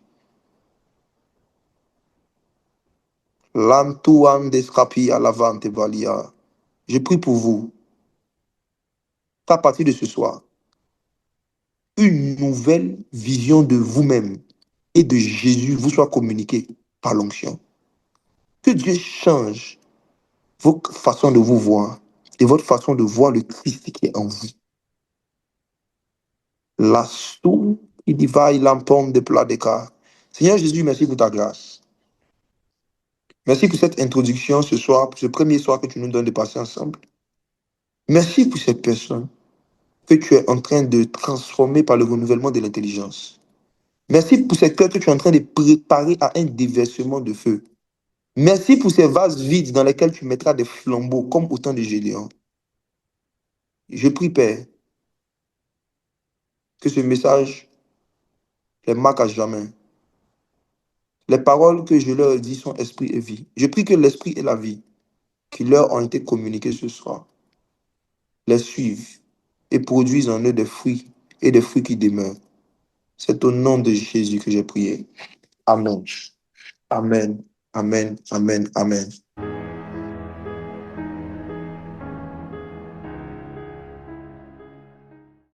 Lantuan descapi à l'avante valia. Je prie pour vous qu'à partir de ce soir, une nouvelle vision de vous-même et de Jésus vous soit communiquée par l'onction. Que Dieu change votre façon de vous voir et votre façon de voir le Christ qui est en vous. La sou qui divaille l'empôme de plat de car. Seigneur Jésus, merci pour ta grâce. Merci pour cette introduction ce soir, pour ce premier soir que tu nous donnes de passer ensemble. Merci pour cette personne que tu es en train de transformer par le renouvellement de l'intelligence. Merci pour ces cœurs que tu es en train de préparer à un déversement de feu. Merci pour ces vases vides dans lesquels tu mettras des flambeaux comme au temps de Gédéon. Je prie, Père, que ce message les marque à jamais. Les paroles que je leur dis sont esprit et vie. Je prie que l'esprit et la vie qui leur ont été communiqués ce soir les suivent et produisent en eux des fruits et des fruits qui demeurent. C'est au nom de Jésus que j'ai prié. Amen. Amen. Amen. Amen. Amen.